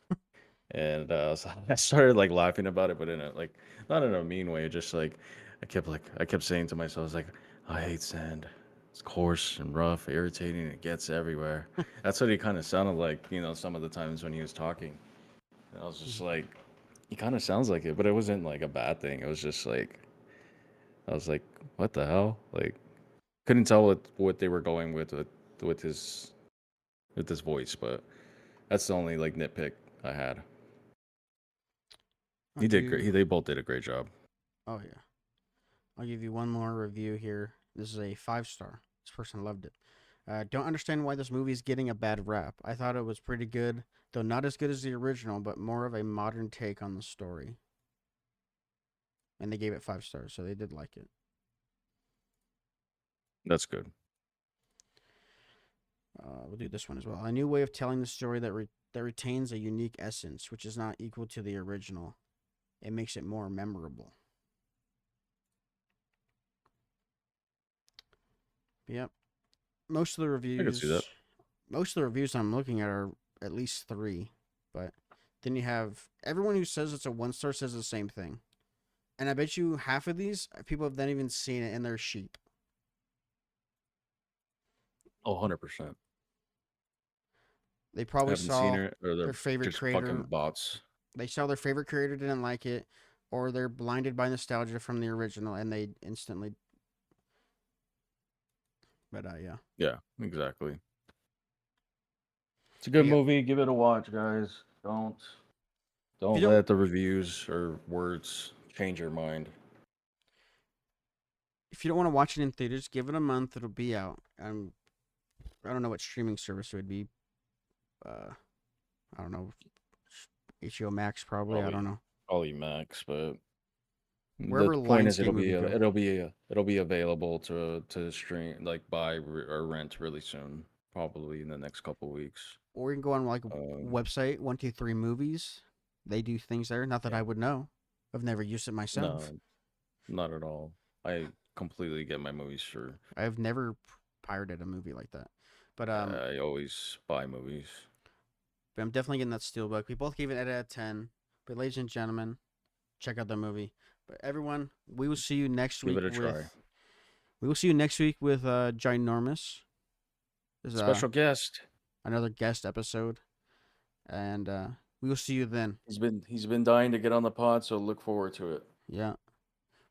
And so I started like laughing about it, but in a like not in a mean way. Just like I kept saying to myself, I was like, I hate sand. It's coarse and rough, irritating. It gets everywhere. That's what he kind of sounded like, some of the times when he was talking. And I was just like, he kind of sounds like it, but it wasn't like a bad thing. It was just like I was like, what the hell? Like couldn't tell what they were going with his voice, but that's the only like nitpick I had. I'll He did great. give. They both did a great job. Oh yeah. I'll give you one more review here. This is a 5 star. This person loved it. Don't understand why this movie is getting a bad rap. I thought it was pretty good, though not as good as the original, but more of a modern take on the story. And they gave it 5 stars, so they did like it. That's good. We'll do this one as well. A new way of telling the story that retains a unique essence, which is not equal to the original. It makes it more memorable. Yep. Most of the I could see that. reviews, most of the reviews I'm looking at are at least 3, but then you have everyone who says it's a 1 star says the same thing, and I bet you half of these people have not even seen it, and they're sheep. Oh, 100%. They probably Haven't seen saw it, or their they're favorite just fucking creator. bots. They saw their favorite creator didn't like it, or they're blinded by nostalgia from the original, and they instantly. But yeah. Yeah, exactly. It's a But good yeah, movie. Give it a watch, guys. if you Don't don't let the reviews or words change your mind. if you don't want to watch it in theaters, give it a month. It'll be out. I don't know what streaming service it would be. Uh, I don't know. HBO Max probably. I don't Probably know. probably Max, but The Wherever point is, Lionsgate movie go. it'll be available to stream, like buy or rent really soon, probably in the next couple weeks. Or you can go on like a Um, website, 123 Movies. They do things there. Not that yeah, I would know. I've never used it myself. no, not at all. I completely get my movies for. I've never pirated a movie like that. But I always buy movies. I'm definitely getting that steelbook. We both gave it 8 out of 10. But ladies and gentlemen, check out the movie. But everyone, we will see you next Give week it a with try. Ginormous. There's Special guest. another guest episode, and we will see you then. He's been dying to get on the pod, so look forward to it. Yeah,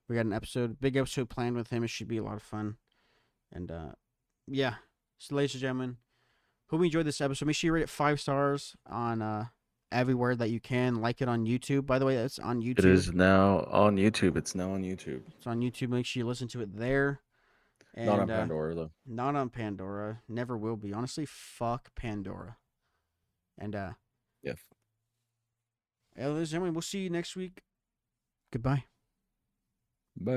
we got an big episode planned with him. It should be a lot of fun, and yeah. So, ladies and gentlemen, hope you enjoyed this episode. Make sure you rate it 5 stars on everywhere that you can. Like it on YouTube. By the way, that's on YouTube. It is now on YouTube. It's now on YouTube. It's on YouTube. Make sure you listen to it there. And, Not on Pandora though. Not on Pandora. Never will be. Honestly, fuck Pandora. And Yeah. ladies and gentlemen, we'll see you next week. Goodbye. Bye.